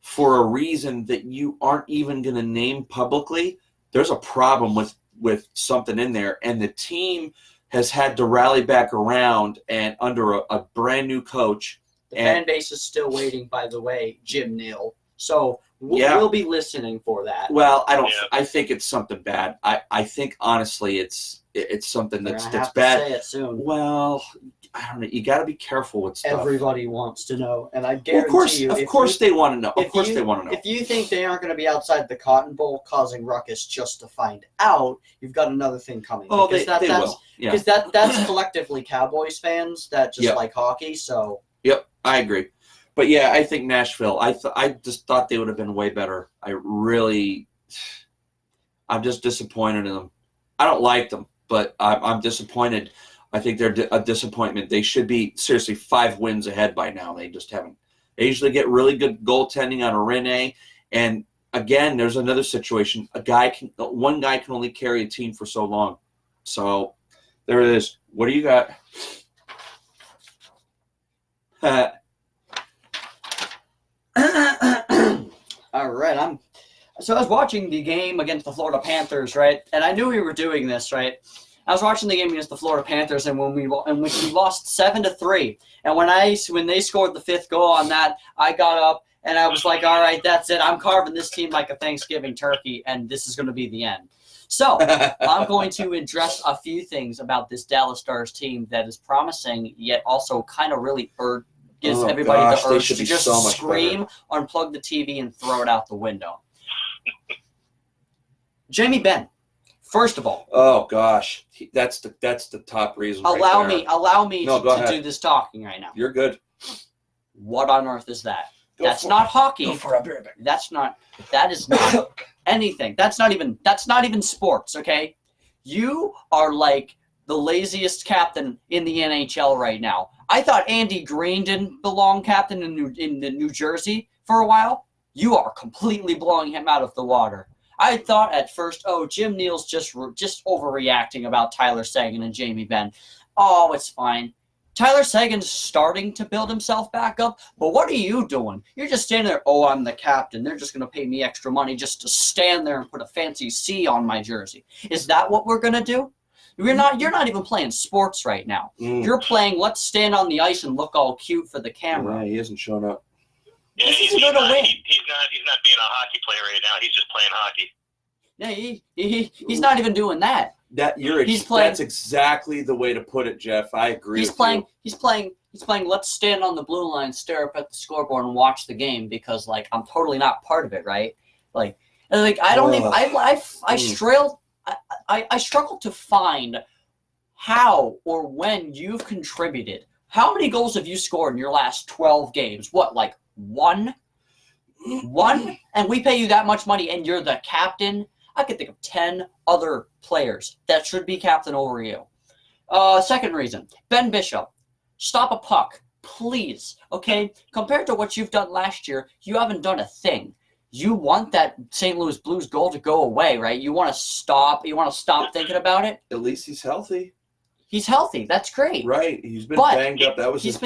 for a reason that you aren't even going to name publicly, there's a problem with something in there. And the team has had to rally back around and under a brand new coach. The fan base is still waiting, by the way, Jim Neal. So we'll be listening for that. Well, I think it's something bad. I think honestly it's something that's bad. Say it soon. Well, I don't know. You got to be careful with stuff. Everybody wants to know, and I guarantee of course they want to know. Of course they want to know. If you think they aren't going to be outside the Cotton Bowl causing ruckus just to find out, you've got another thing coming. Oh, they will. Yeah. Because that's collectively Cowboys fans that just like hockey. So. Yep, I agree. But yeah, I think Nashville. I just thought they would have been way better. I'm just disappointed in them. I don't like them, but I'm disappointed. I think they're a disappointment. They should be seriously 5 wins ahead by now. They just haven't. They usually get really good goaltending on a Rene, and again, there's another situation. One guy can only carry a team for so long. So there it is. What do you got? All right, So I was watching the game against the Florida Panthers, right? And I knew we were doing this, right? I was watching the game against the Florida Panthers, and when we lost 7-3, and when they scored the 5th goal on that, I got up and I was like, all right, that's it. I'm carving this team like a Thanksgiving turkey, and this is going to be the end. So I'm going to address a few things about this Dallas Stars team that is promising, yet also kind of really gives everybody the urge to just scream, unplug the TV, and throw it out the window. Jamie Benn. First of all, oh gosh, that's the top reason. Allow me to do this talking right now. You're good. What on earth is that? That's not hockey. That is not anything. That's not even sports. Okay, you are like the laziest captain in the NHL right now. I thought Andy Green didn't belong captain in New Jersey for a while. You are completely blowing him out of the water. I thought at first, Jim Neal's just overreacting about Tyler Seguin and Jamie Benn. Oh, it's fine. Tyler Seguin's starting to build himself back up, but what are you doing? You're just standing there, I'm the captain. They're just going to pay me extra money just to stand there and put a fancy C on my jersey. Is that what we're going to do? You're not even playing sports right now. You're playing let's stand on the ice and look all cute for the camera. Yeah, he hasn't shown up. Yeah, he's not being a hockey player right now. He's just playing hockey. Yeah, he's not even doing that. That's exactly the way to put it, Jeff. I agree. He's playing. Let's stand on the blue line, stare up at the scoreboard, and watch the game because, like, I'm totally not part of it, right? I I struggle to find how or when you've contributed. How many goals have you scored in your last 12 games? What, like one? One? And we pay you that much money and you're the captain? I could think of 10 other players that should be captain over you. Second reason, Ben Bishop. Stop a puck, please. Okay? Compared to what you've done last year, you haven't done a thing. You want that St. Louis Blues goal to go away, right? You want to stop thinking about it? At least he's healthy. He's healthy. That's great. Right. He's been But banged up. That was his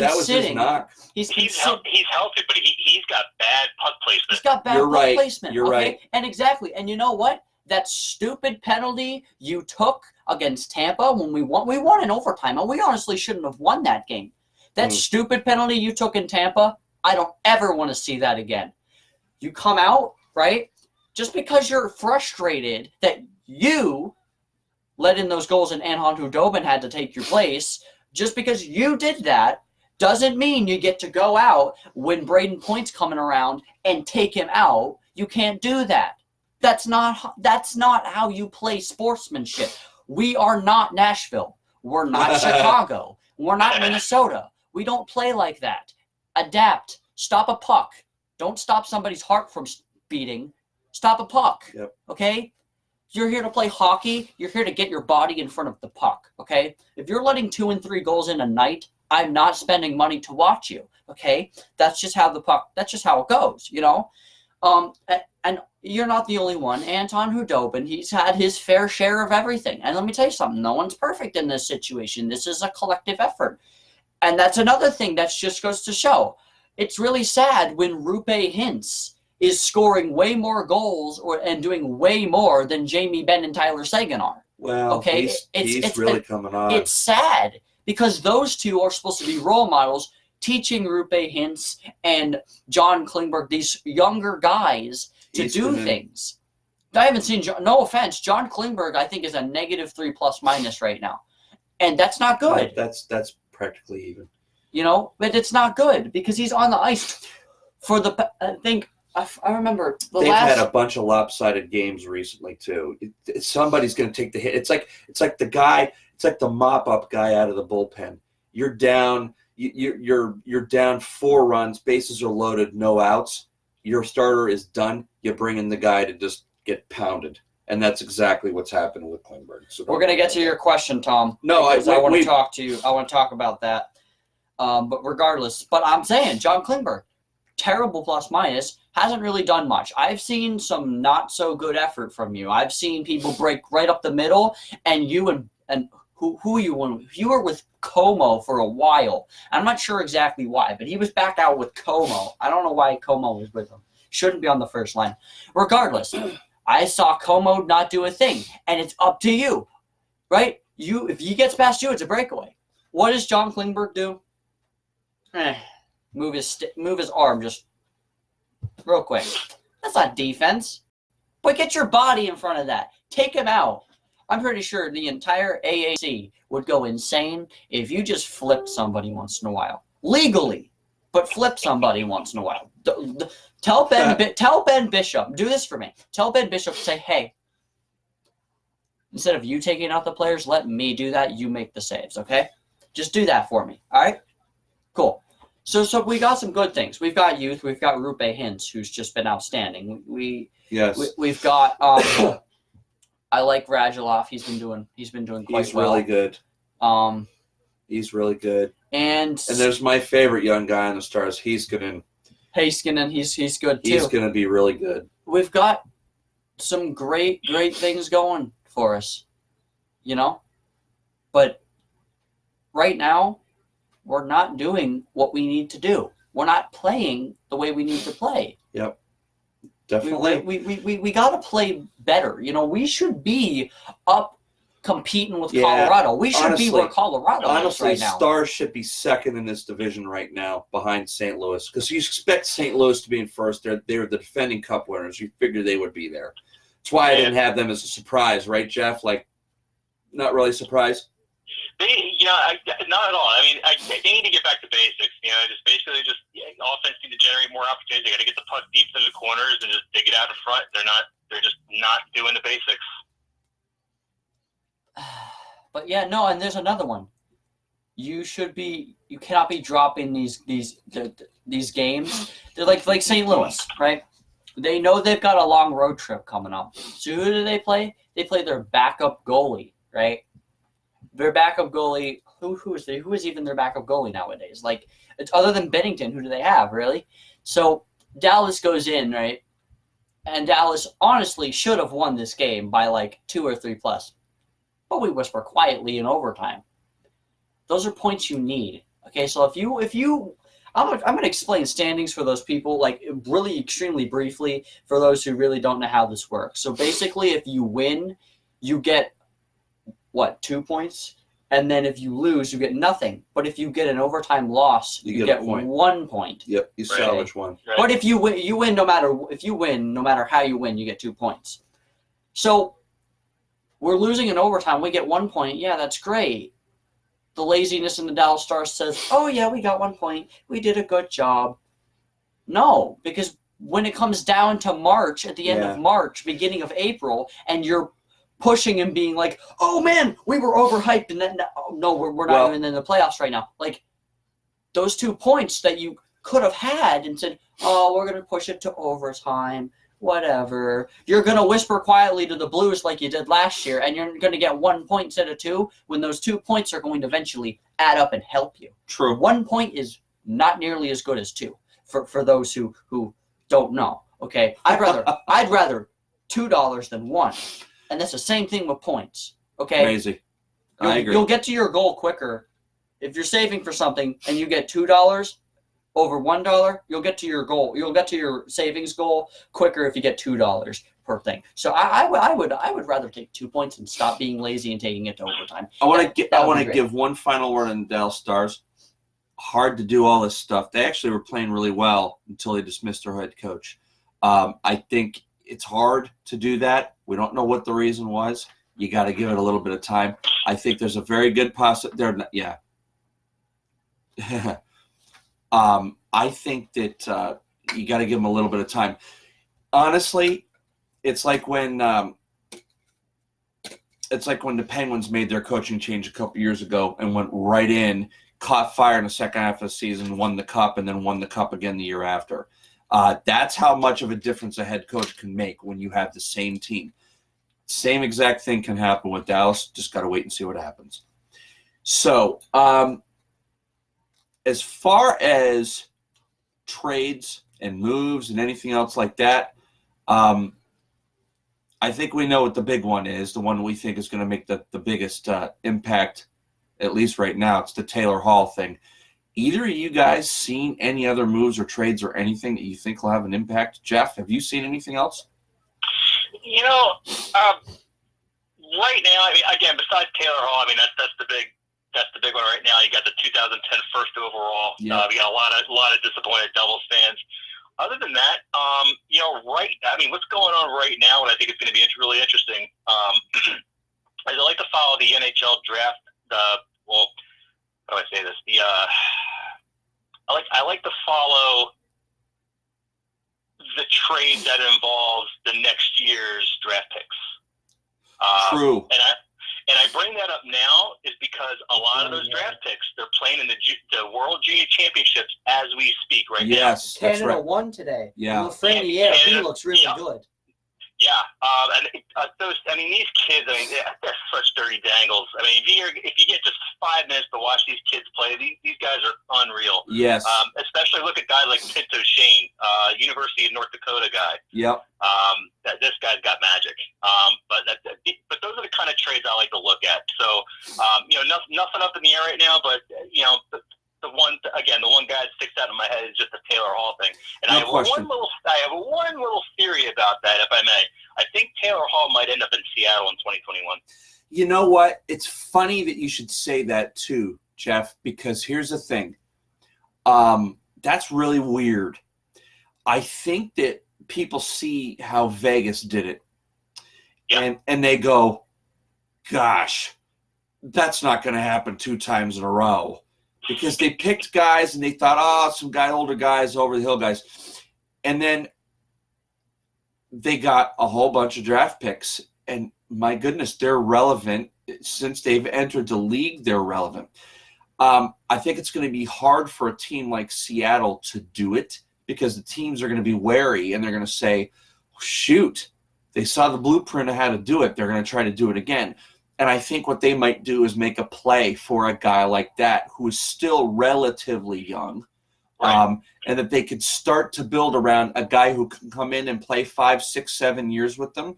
knock. He's healthy, but he's got bad puck placement. He's got bad You're puck right. placement. You're okay? right. And exactly. And you know what? That stupid penalty you took against Tampa when we won in overtime, and we honestly shouldn't have won that game. That stupid penalty you took in Tampa, I don't ever want to see that again. You come out, right? Just because you're frustrated that you let in those goals and Anton Hudobin had to take your place, just because you did that doesn't mean you get to go out when Braden Point's coming around and take him out. You can't do that. That's not how you play sportsmanship. We are not Nashville. We're not Chicago. We're not Minnesota. We don't play like that. Adapt. Stop a puck. Don't stop somebody's heart from beating. Stop a puck. Yep. Okay? You're here to play hockey. You're here to get your body in front of the puck. Okay? If you're letting 2 and 3 goals in a night, I'm not spending money to watch you. Okay? That's just how it goes, you know? And you're not the only one. Anton Hudobin, he's had his fair share of everything. And let me tell you something. No one's perfect in this situation. This is a collective effort. And that's another thing that just goes to show. It's really sad when Rupe Hintz is scoring way more goals and doing way more than Jamie Benn and Tyler Seguin are. Well, okay? He's really coming on. It's sad because those two are supposed to be role models, teaching Rupe Hintz and John Klingberg, these younger guys, to do things. I haven't seen, no offense, John Klingberg I think is a -3± right now. And that's not good. That's practically even. You know, but it's not good because he's on the ice for I remember They've had a bunch of lopsided games recently too. Somebody's going to take the hit. It's like the mop up guy out of the bullpen. You're down. You're down 4 runs. Bases are loaded. No outs. Your starter is done. You bring in the guy to just get pounded, and that's exactly what's happened with Klingberg. So we're going to get to your question, Tom. No, I want to talk to you. I want to talk about that. But regardless, I'm saying John Klingberg, terrible plus-minus. Hasn't really done much. I've seen some not so good effort from you. I've seen people break right up the middle, and you and who you were with Como for a while. I'm not sure exactly why, but he was back out with Como. I don't know why Como was with him. Shouldn't be on the first line. Regardless, I saw Como not do a thing, and it's up to you, right? If he gets past you, it's a breakaway. What does John Klingberg do? Move his arm just real quick. That's not defense. But get your body in front of that. Take him out. I'm pretty sure the entire AAC would go insane if you just flipped somebody once in a while. Legally, but flip somebody once in a while. Tell Ben Bishop, do this for me. Tell Ben Bishop, say, hey, instead of you taking out the players, let me do that. You make the saves, okay? Just do that for me, all right? Cool. So we got some good things. We've got youth. We've got Rupe Hintz, who's just been outstanding. We've got I like Radulov. He's been doing quite well. He's really good. He's really good. And there's my favorite young guy on the Stars, Heiskanen. He's good too. He's going to be really good. We've got some great things going for us, you know? But right now, we're not doing what we need to do. We're not playing the way we need to play. Yep. Definitely. We got to play better. You know, we should be up competing with Colorado. We should be where Colorado is right now. Stars should be second in this division right now behind St. Louis because you expect St. Louis to be in first. They're the defending Cup winners. You figure they would be there. That's why I didn't have them as a surprise, right, Jeff? Like, not really surprised. Not at all. I mean, they need to get back to basics. Offense need to generate more opportunities. They got to get the puck deep into the corners and just dig it out in front. They're just not doing the basics. But yeah, no, and there's another one. You cannot be dropping these games. They're like St. Louis, right? They know they've got a long road trip coming up. So who do they play? They play their backup goalie, right? Their backup goalie. Who is even their backup goalie nowadays? Like, it's other than Bennington, who do they have, really? So Dallas goes in, right? And Dallas honestly should have won this game by like 2 or 3 plus. But we whisper quietly in overtime. Those are points you need. Okay, so if you I'm gonna explain standings for those people, like, really extremely briefly, for those who really don't know how this works. So basically, if you win, you get 2 points, and then if you lose, you get nothing. But if you get an overtime loss, you get 1 point. Yep, you salvage one. Right. But if you win no matter how you win, you get 2 points. So we're losing in overtime. We get 1 point. Yeah, that's great. The laziness in the Dallas Stars says, oh, yeah, we got 1 point. We did a good job. No, because when it comes down to March, at the end of March, beginning of April, and you're pushing and being like, oh, man, we were overhyped, and then, no, we're not even in the playoffs right now. Like, those 2 points that you could have had and said, oh, we're going to push it to overtime, whatever. You're going to whisper quietly to the Blues like you did last year, and you're going to get 1 point instead of 2, when those 2 points are going to eventually add up and help you. True. 1 point is not nearly as good as 2 for those who don't know. Okay, I'd rather $2 than 1, and that's the same thing with points. Okay, Crazy. I agree. You'll get to your goal quicker if you're saving for something and you get $2 over $1. You'll get to your goal. You'll get to your savings goal quicker if you get $2 per thing. So I would rather take 2 points and stop being lazy and taking it to overtime. I want to give one final word on the Dallas Stars. Hard to do all this stuff. They actually were playing really well until they dismissed their head coach. I think it's hard to do that. We don't know what the reason was. You got to give it a little bit of time. I think there's a very good possibility. Yeah. I think that you got to give them a little bit of time. Honestly, it's like when the Penguins made their coaching change a couple years ago and went right in, caught fire in the second half of the season, won the cup, and then won the cup again the year after. That's how much of a difference a head coach can make when you have the same team. Same exact thing can happen with Dallas. Just got to wait and see what happens. So, as far as trades and moves and anything else like that, I think we know what the big one is, the one we think is going to make the biggest impact, at least right now. It's the Taylor Hall thing. Either of you guys seen any other moves or trades or anything that you think will have an impact? Jeff, have you seen anything else? Right now, I mean, again, besides Taylor Hall, I mean, that's the big one right now. You got the 2010 first overall. Yeah. We got a lot of disappointed Devils fans. Other than that, what's going on right now, and I think it's going to be really interesting, is I like to follow the NHL draft. How do I say this? I like to follow the trade that involves the next year's draft picks. True. And I bring that up now is because a lot of those draft picks, they're playing in the World Junior Championships as we speak right now. Yes, that's Canada right. won today. Yeah. Lafreniere, he looks really good. Yeah, these kids, they're such dirty dangles. I mean, if you get just 5 minutes to watch these kids play, these guys are unreal. Yes. Especially look at guys like Pinto Shane, University of North Dakota guy. Yep. This guy's got magic. But those are the kind of trades I like to look at. So, nothing up in the air right now, but the one guy that sticks out in my head is just the Taylor Hall thing. And No I have question. one little theory about that, if I may. I think Taylor Hall might end up in Seattle in 2021. You know what? It's funny that you should say that too, Jeff, because here's the thing. That's really weird. I think that people see how Vegas did it, and they go, gosh, that's not going to happen 2 times in a row. Because they picked guys and they thought, some older guys, over the hill guys. And then they got a whole bunch of draft picks. And my goodness, they're relevant. Since they've entered the league, they're relevant. I think it's going to be hard for a team like Seattle to do it because the teams are going to be wary and they're going to say, shoot, they saw the blueprint of how to do it. They're going to try to do it again. And I think what they might do is make a play for a guy like that who is still relatively young. Right. And that they could start to build around a guy who can come in and play 5, 6, 7 years with them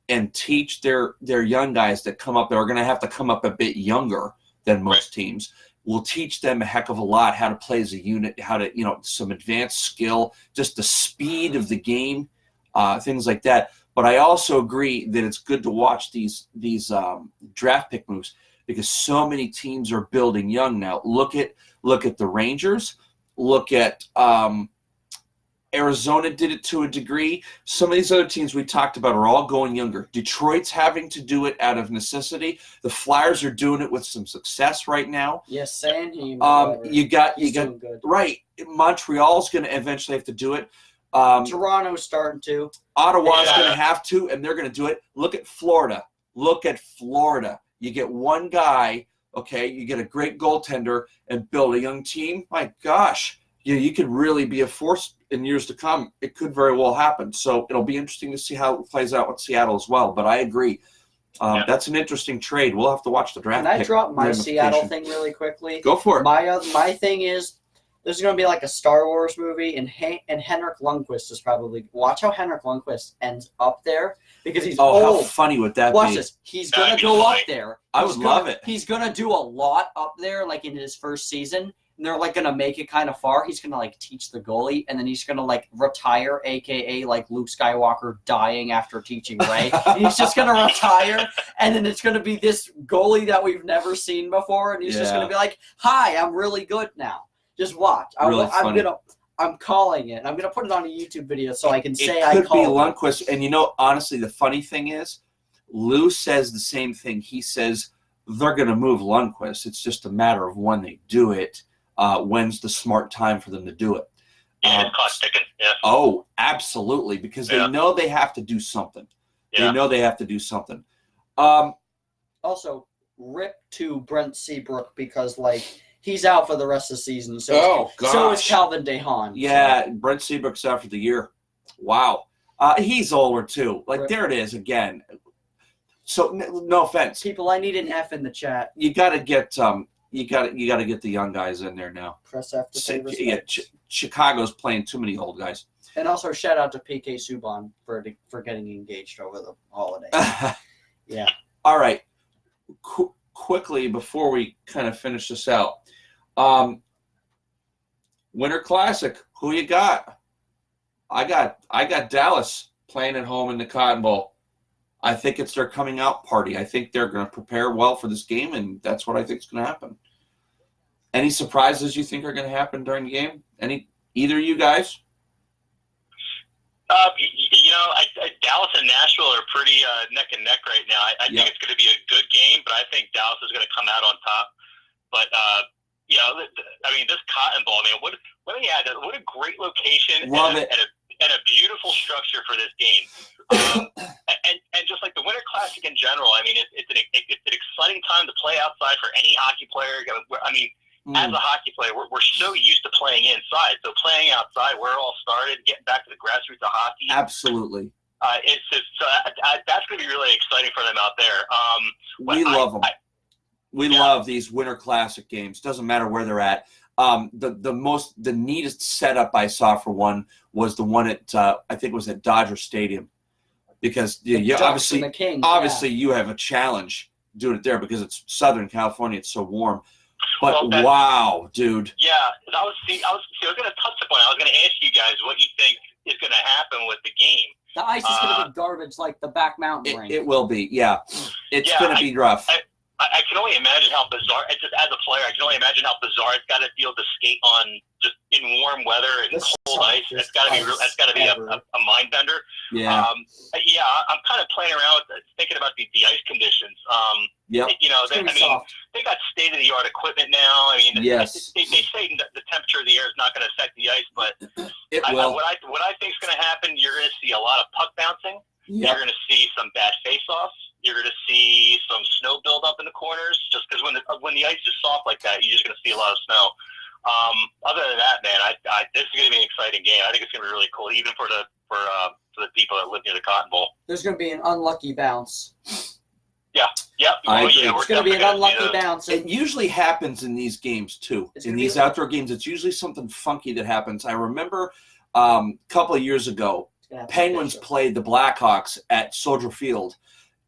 and teach their young guys that come up. They're going to have to come up a bit younger than most teams. Will teach them a heck of a lot how to play as a unit, how to, some advanced skill, just the speed of the game, things like that. But I also agree that it's good to watch these draft pick moves because so many teams are building young now. Look at the Rangers. Look at Arizona did it to a degree. Some of these other teams we talked about are all going younger. Detroit's having to do it out of necessity. The Flyers are doing it with some success right now. Yes, Sanheim. You got good. Right. Montreal's going to eventually have to do it. Toronto's starting to. Ottawa's going to have to, and they're going to do it. Look at Florida. You get one guy, okay, you get a great goaltender and build a young team. My gosh, you could really be a force in years to come. It could very well happen. So it'll be interesting to see how it plays out with Seattle as well. But I agree. That's an interesting trade. We'll have to watch the draft. Can I drop my Seattle thing really quickly? Go for it. My thing is, there's going to be like a Star Wars movie, and Henrik Lundqvist is probably – watch how Henrik Lundqvist ends up there because he's old. How funny would that be? Watch this. He's going to go up there. I would love it. He's going to do a lot up there, like in his first season. And they're like going to make it kind of far. He's going to like teach the goalie, and then he's going to like retire, a.k.a. like Luke Skywalker dying after teaching Rey. He's just going to retire, and then it's going to be this goalie that we've never seen before, and he's just going to be like, hi, I'm really good now. Just watch. I'm calling it. I'm going to put it on a YouTube video so I can say I called it. It could be Lundqvist. And honestly, the funny thing is, Lou says the same thing. He says they're going to move Lundqvist. It's just a matter of when they do it. When's the smart time for them to do it? Yeah, it's clock ticking. Yeah. Oh, absolutely, because they know they have to do something. Yeah. They know they have to do something. Also, rip to Brent Seabrook because, he's out for the rest of the season. So is Calvin DeHaan. Yeah, Brent Seabrook's out for the year. Wow. He's older, too. There it is again. So, no offense. People, I need an F in the chat. You got to get you got to get the young guys in there now. Press F to say respect. Chicago's playing too many old guys. And also shout out to PK Subban for getting engaged over the holidays. Yeah. All right. Quickly before we kind of finish this out, Winter Classic. Who you got? I got Dallas playing at home in the Cotton Bowl. I think it's their coming out party. I think they're going to prepare well for this game, and that's what I think is going to happen. Any surprises you think are going to happen during the game? Either of you guys? Dallas and Nashville are pretty neck and neck right now. I think it's going to be a good game, but I think Dallas is going to come out on top. But this Cotton Bowl, what a great location and a beautiful structure for this game. And just like the Winter Classic in general, it's an exciting time to play outside for any hockey player. As a hockey player, we're so used to playing inside. So playing outside, where it all started, getting back to the grassroots of hockey. Absolutely. That's going to be really exciting for them out there. We love them. We love these Winter Classic games. Doesn't matter where they're at. The neatest setup I saw for one was the one at I think it was at Dodger Stadium, because obviously you have a challenge doing it there because it's Southern California. It's so warm. But wow, dude. Yeah, I was going to touch upon it. I was going to ask you guys what you think is going to happen with the game. The ice is going to be garbage like the back mountain rink. It will be, yeah. It's going to be rough. I can only imagine how bizarre, just as a player, I can only imagine how bizarre it's got to feel to skate on just in warm weather and cold ice. That's got to be a mind bender. Yeah. I'm kind of playing around with thinking about the ice conditions. They got state of the art equipment now. Yes. They say that the temperature of the air is not going to affect the ice, but it will. What I think is going to happen, you're going to see a lot of puck bouncing. Yep. You're going to see some bad face-offs. You're going soft like that, you're just going to see a lot of snow. Other than that, man, this is going to be an exciting game. I think it's going to be really cool, even for the people that live near the Cotton Bowl. There's going to be an unlucky bounce. Yeah, I agree. It's going to be an unlucky bounce. It usually happens in these games too. In these outdoor games, it's usually something funky that happens. I remember a couple of years ago, Penguins played the Blackhawks at Soldier Field,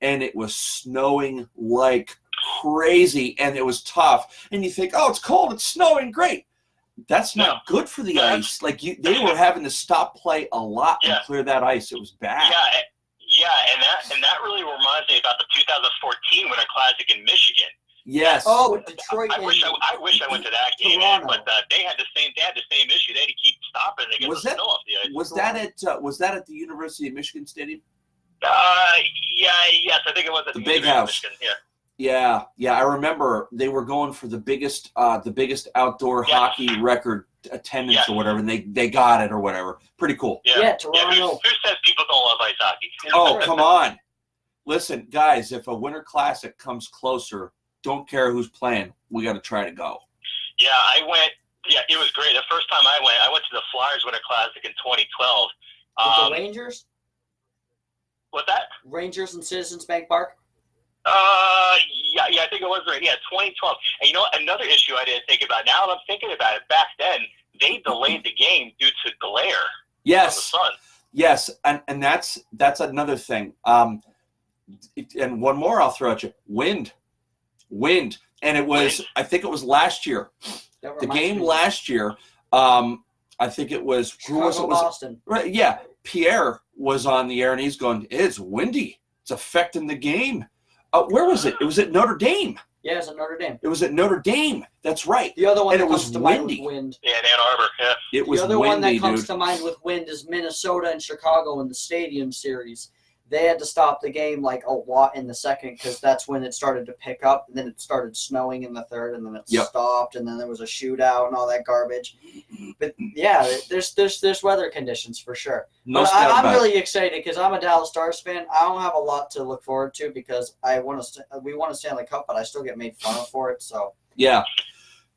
and it was snowing like crazy, and it was tough. And you think, oh, it's cold, it's snowing, great. That's not good for the ice. Like they were having to stop play a lot and clear that ice. It was bad. Yeah, and that really reminds me about the 2014 Winter Classic in Michigan. Yes. Oh, with Detroit. I wish I went to that game, but they had the same issue. They had to keep stopping to get the snow off the ice. Was that at the University of Michigan Stadium? Yes, I think it was at the Big House. Michigan, yeah. Yeah. I remember they were going for the biggest outdoor hockey record attendance or whatever, and they got it or whatever. Pretty cool. Yeah, Toronto. Who says people don't love ice hockey? Oh, come on. Listen, guys, if a Winter Classic comes closer, don't care who's playing. We got to try to go. Yeah, I went. Yeah, it was great. The first time I went to the Flyers Winter Classic in 2012. With the Rangers? What's that? Rangers and Citizens Bank Park? Yeah, I think it was right. Yeah, 2012. And you know what? Another issue I didn't think about. Now that I'm thinking about it, back then, they delayed the game due to glare from the sun. Yes, and that's another thing. And one more I'll throw at you. Wind. And it was, I think it was last year. The game last year, I think it was, Boston. Right, yeah, Pierre was on the air, and he's going, it's windy. It's affecting the game. Where was it? It was at Notre Dame. Yeah, it was at Notre Dame. It was at Notre Dame. That's right. The other one and that it comes was to windy. mind with wind. Yeah, in Ann Arbor, yeah. It was windy, The other one that comes dude. to mind with wind is Minnesota and Chicago in the Stadium Series. They had to stop the game like a lot in the second because that's when it started to pick up. And then it started snowing in the third, and then it stopped, and then there was a shootout and all that garbage. But yeah, there's weather conditions for sure. I'm really excited because I'm a Dallas Stars fan. I don't have a lot to look forward to because we won a Stanley Cup, but I still get made fun of for it. So yeah,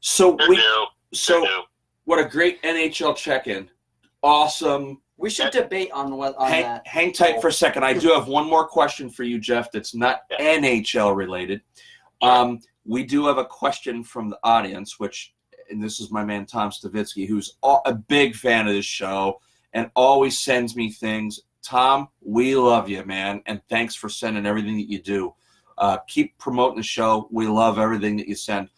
so They're new. What a great NHL check-in. Awesome. we should debate on that. Hang tight for a second. I do have one more question for you, Jeff, that's not NHL related. We do have a question from the audience, and this is my man Tom Stavitsky, who's a big fan of this show and always sends me things. Tom, we love you, man, and thanks for sending everything that you do. Keep promoting the show. We love everything that you send.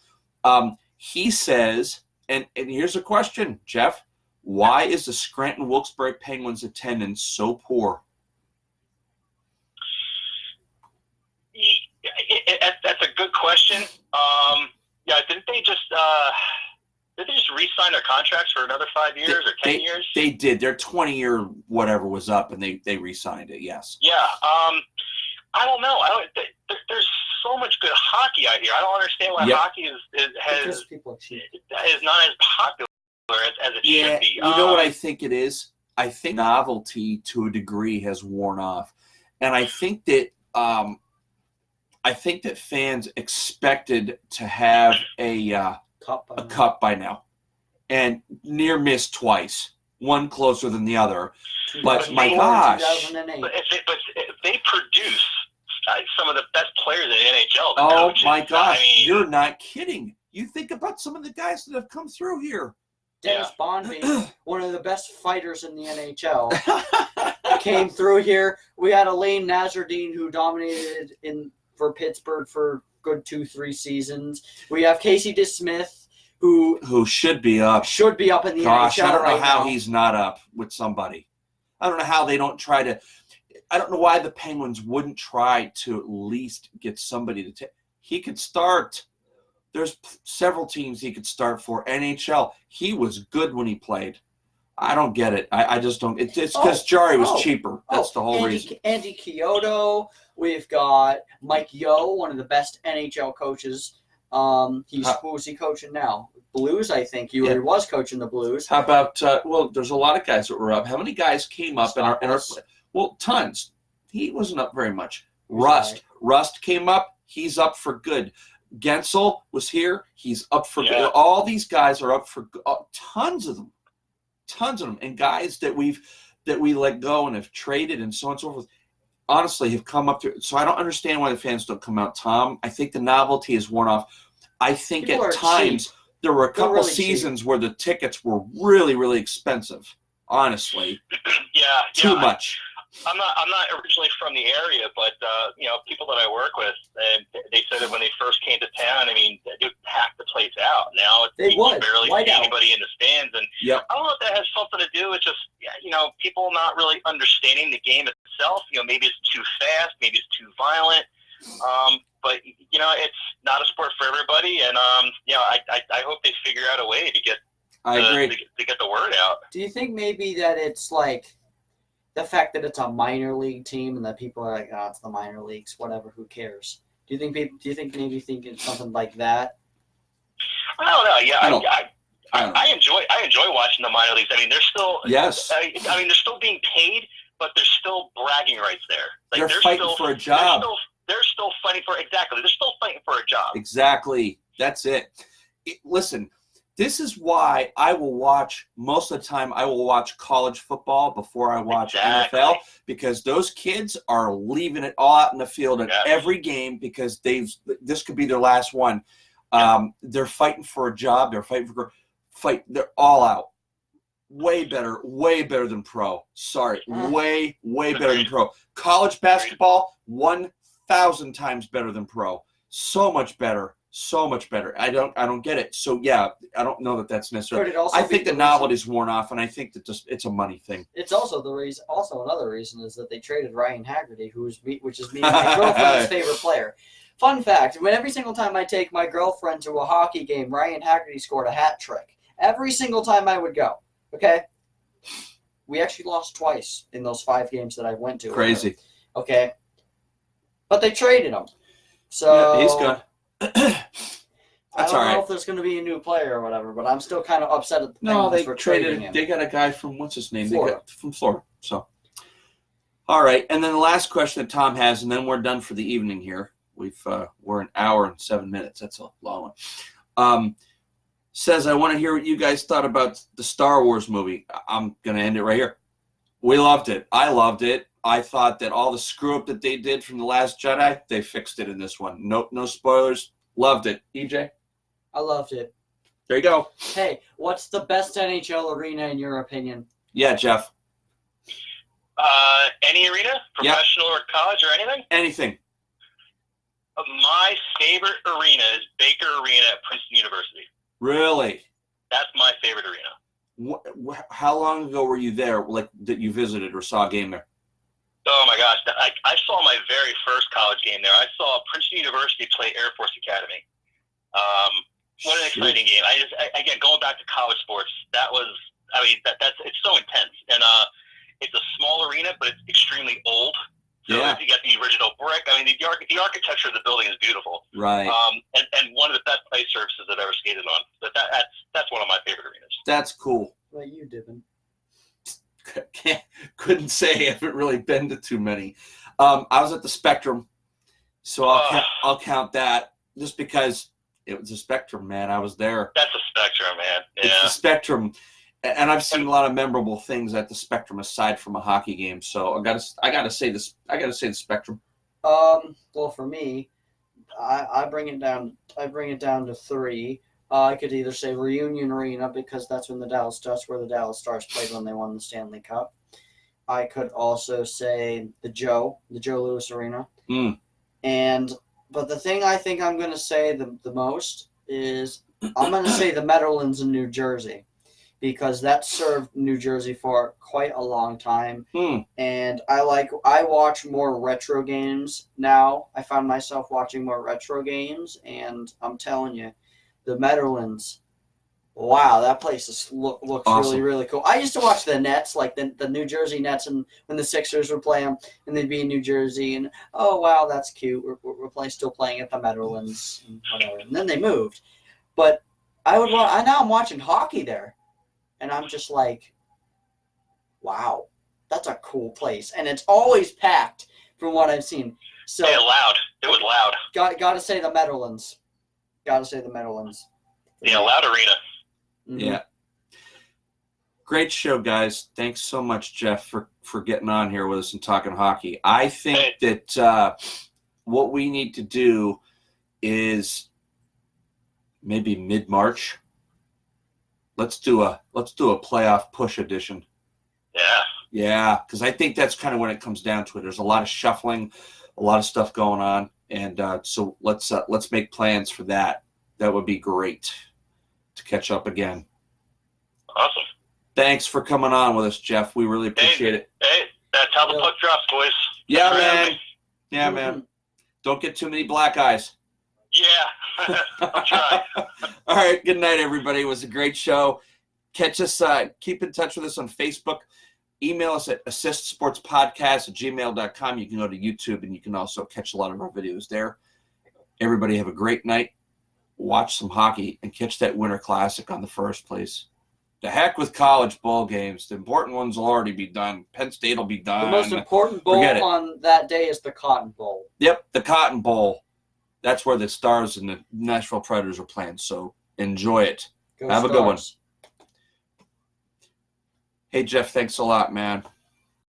He says, and here's a question, Jeff. Why is the Scranton-Wilkes-Barre Penguins attendance so poor? That's a good question. Didn't they just re-sign their contracts for another 5 years or 10 years? They did. Their 20-year whatever was up, and they re-signed it. Yes. Yeah. I don't know. There's so much good hockey out here. I don't understand why hockey is not as popular as it should be. You know what I think it is? I think novelty to a degree has worn off, and I think that fans expected to have a cup by now, and near missed twice, one closer than the other. But my gosh, but if they produce some of the best players in the NHL. Oh my gosh, you're not kidding. You think about some of the guys that have come through here. Dennis Bonvie, one of the best fighters in the NHL, came through here. We had Elaine Nazardine, who dominated for Pittsburgh for good 2-3 seasons. We have Casey DeSmith, who should be up. in the NHL. Gosh, I don't know how now. He's not up with somebody. I don't know how they don't try to. I don't know why the Penguins wouldn't try to at least get somebody to take. He could start. There's several teams he could start for. NHL, he was good when he played. I don't get it. I just don't. It's because Jari was cheaper. That's the whole reason. Andy Chiodo. We've got Mike Yeo, one of the best NHL coaches. Who is he coaching now? Blues, I think. He was coaching the Blues. How about, there's a lot of guys that were up. How many guys came up in our well, tons. He wasn't up very much. Rust came up. He's up for good. Gensel was here. He's up for all these guys are up for tons of them, and guys that we let go and have traded and so on and so forth. Honestly, have come up to. So I don't understand why the fans don't come out. Tom, I think the novelty is worn off. I think People at are times cheap. there were a couple really seasons where the tickets were really, really expensive. Honestly, too much. I'm not originally from the area, but people that I work with, and they said that when they first came to town, I mean, they would pack the place out. Now you can barely see anybody in the stands, and I don't know if that has something to do with just people not really understanding the game itself. Maybe it's too fast, maybe it's too violent. But it's not a sport for everybody, and I hope they figure out a way to get to get the word out. Do you think maybe that it's like the fact that it's a minor league team and that people are like, oh, it's the minor leagues, whatever, who cares? Do you think maybe it's something like that? I don't know. Yeah, I enjoy watching the minor leagues. I mean, they're still I mean, they're still being paid, but there's still bragging rights there. Like, they're fighting for a job. They're still fighting for They're still fighting for a job. Exactly. That's it. Listen, this is why I will watch most of the time. I will watch college football before I watch NFL, because those kids are leaving it all out in the field at every game because this could be their last one. They're fighting for a job. They're fighting for They're all out. Way better than pro. Sorry, way better than pro. College basketball, 1,000 times better than pro. So much better. I don't get it. So yeah, I don't know that that's necessary. I think the novelty's worn off, and I think that it's a money thing. It's also the reason. Also, another reason is that they traded Ryan Haggerty, which is me, my girlfriend's favorite player. Fun fact: every single time I take my girlfriend to a hockey game, Ryan Haggerty scored a hat trick. Every single time I would go. Okay, we actually lost twice in those 5 games that I went to. Crazy. Okay, but they traded him. So he's gone. I don't know if there's going to be a new player or whatever, but I'm still kind of upset at the Penguins for trading him. They got a guy from what's his name? Florida. From Florida. So, all right, and then the last question that Tom has, and then we're done for the evening here. We're an hour and 7 minutes. That's a long one. Says, I want to hear what you guys thought about the Star Wars movie. I'm going to end it right here. We loved it. I loved it. I thought that all the screw up that they did from The Last Jedi, they fixed it in this one. No spoilers. Loved it. EJ? I loved it. There you go. Hey, what's the best NHL arena in your opinion? Yeah, Jeff. Any arena? Professional or college or anything? Anything. My favorite arena is Baker Arena at Princeton University. Really? That's my favorite arena. How long ago were you there, like, that you visited or saw a game there? Oh, my gosh. I saw my very first college game there. I saw Princeton University play Air Force Academy. What an exciting game. Again, going back to college sports, it's so intense. And it's a small arena, but it's extremely old. So you got the original brick. I mean, the architecture of the building is beautiful. Right. And one of the best ice surfaces I've ever skated on. But that's one of my favorite arenas. That's cool. What about you, Dibbin? Couldn't say. I haven't really been to too many. I was at the Spectrum, so I'll count that just because it was a Spectrum, man. I was there. That's a Spectrum, man. Yeah. It's the Spectrum, and I've seen a lot of memorable things at the Spectrum aside from a hockey game. So I gotta say this. I gotta say the Spectrum. Well, for me, I bring it down. I bring it down to 3. I could either say Reunion Arena because that's where the Dallas Stars played when they won the Stanley Cup. I could also say the Joe Louis Arena. But the thing I think I'm going to say the most is I'm going to say the Meadowlands in New Jersey, because that served New Jersey for quite a long time. And I watch more retro games now. I found myself watching more retro games, and I'm telling you, the Meadowlands, wow, that place looks awesome. Really, really cool. I used to watch the Nets, like the New Jersey Nets, and when the Sixers were playing, and they'd be in New Jersey, and oh wow, that's cute. We're still playing at the Meadowlands, and whatever. And then they moved, but now I'm watching hockey there, and I'm just like, wow, that's a cool place, and it's always packed from what I've seen. So loud. It was loud. Got to say the Meadowlands. Got to say the Meadowlands. Yeah, loud arena. Mhm. Yeah. Great show, guys. Thanks so much, Jeff, for getting on here with us and talking hockey. I think that what we need to do is maybe mid-March. Let's do a playoff push edition. Yeah. Yeah, because I think that's kind of when it comes down to it. There's a lot of shuffling, a lot of stuff going on, and so let's make plans for that. That would be great to catch up again. Awesome. Thanks for coming on with us, Jeff. We really appreciate it. Hey, that's how the puck drops, boys. Yeah, Thanks for having man. me. Yeah, man. Don't get too many black eyes. Yeah. I'll try. All right. Good night, everybody. It was a great show. Catch us. Keep in touch with us on Facebook. Email us at assistsportspodcast@gmail.com. You can go to YouTube, and you can also catch a lot of our videos there. Everybody have a great night. Watch some hockey and catch that Winter Classic on the first place. The heck with college bowl games. The important ones will already be done. Penn State will be done. The most important bowl Forget it. on that day is the Cotton Bowl. Yep, the Cotton Bowl. That's where the Stars and the Nashville Predators are playing, so enjoy it. Go Have a good one. Stars. Hey, Jeff, thanks a lot, man.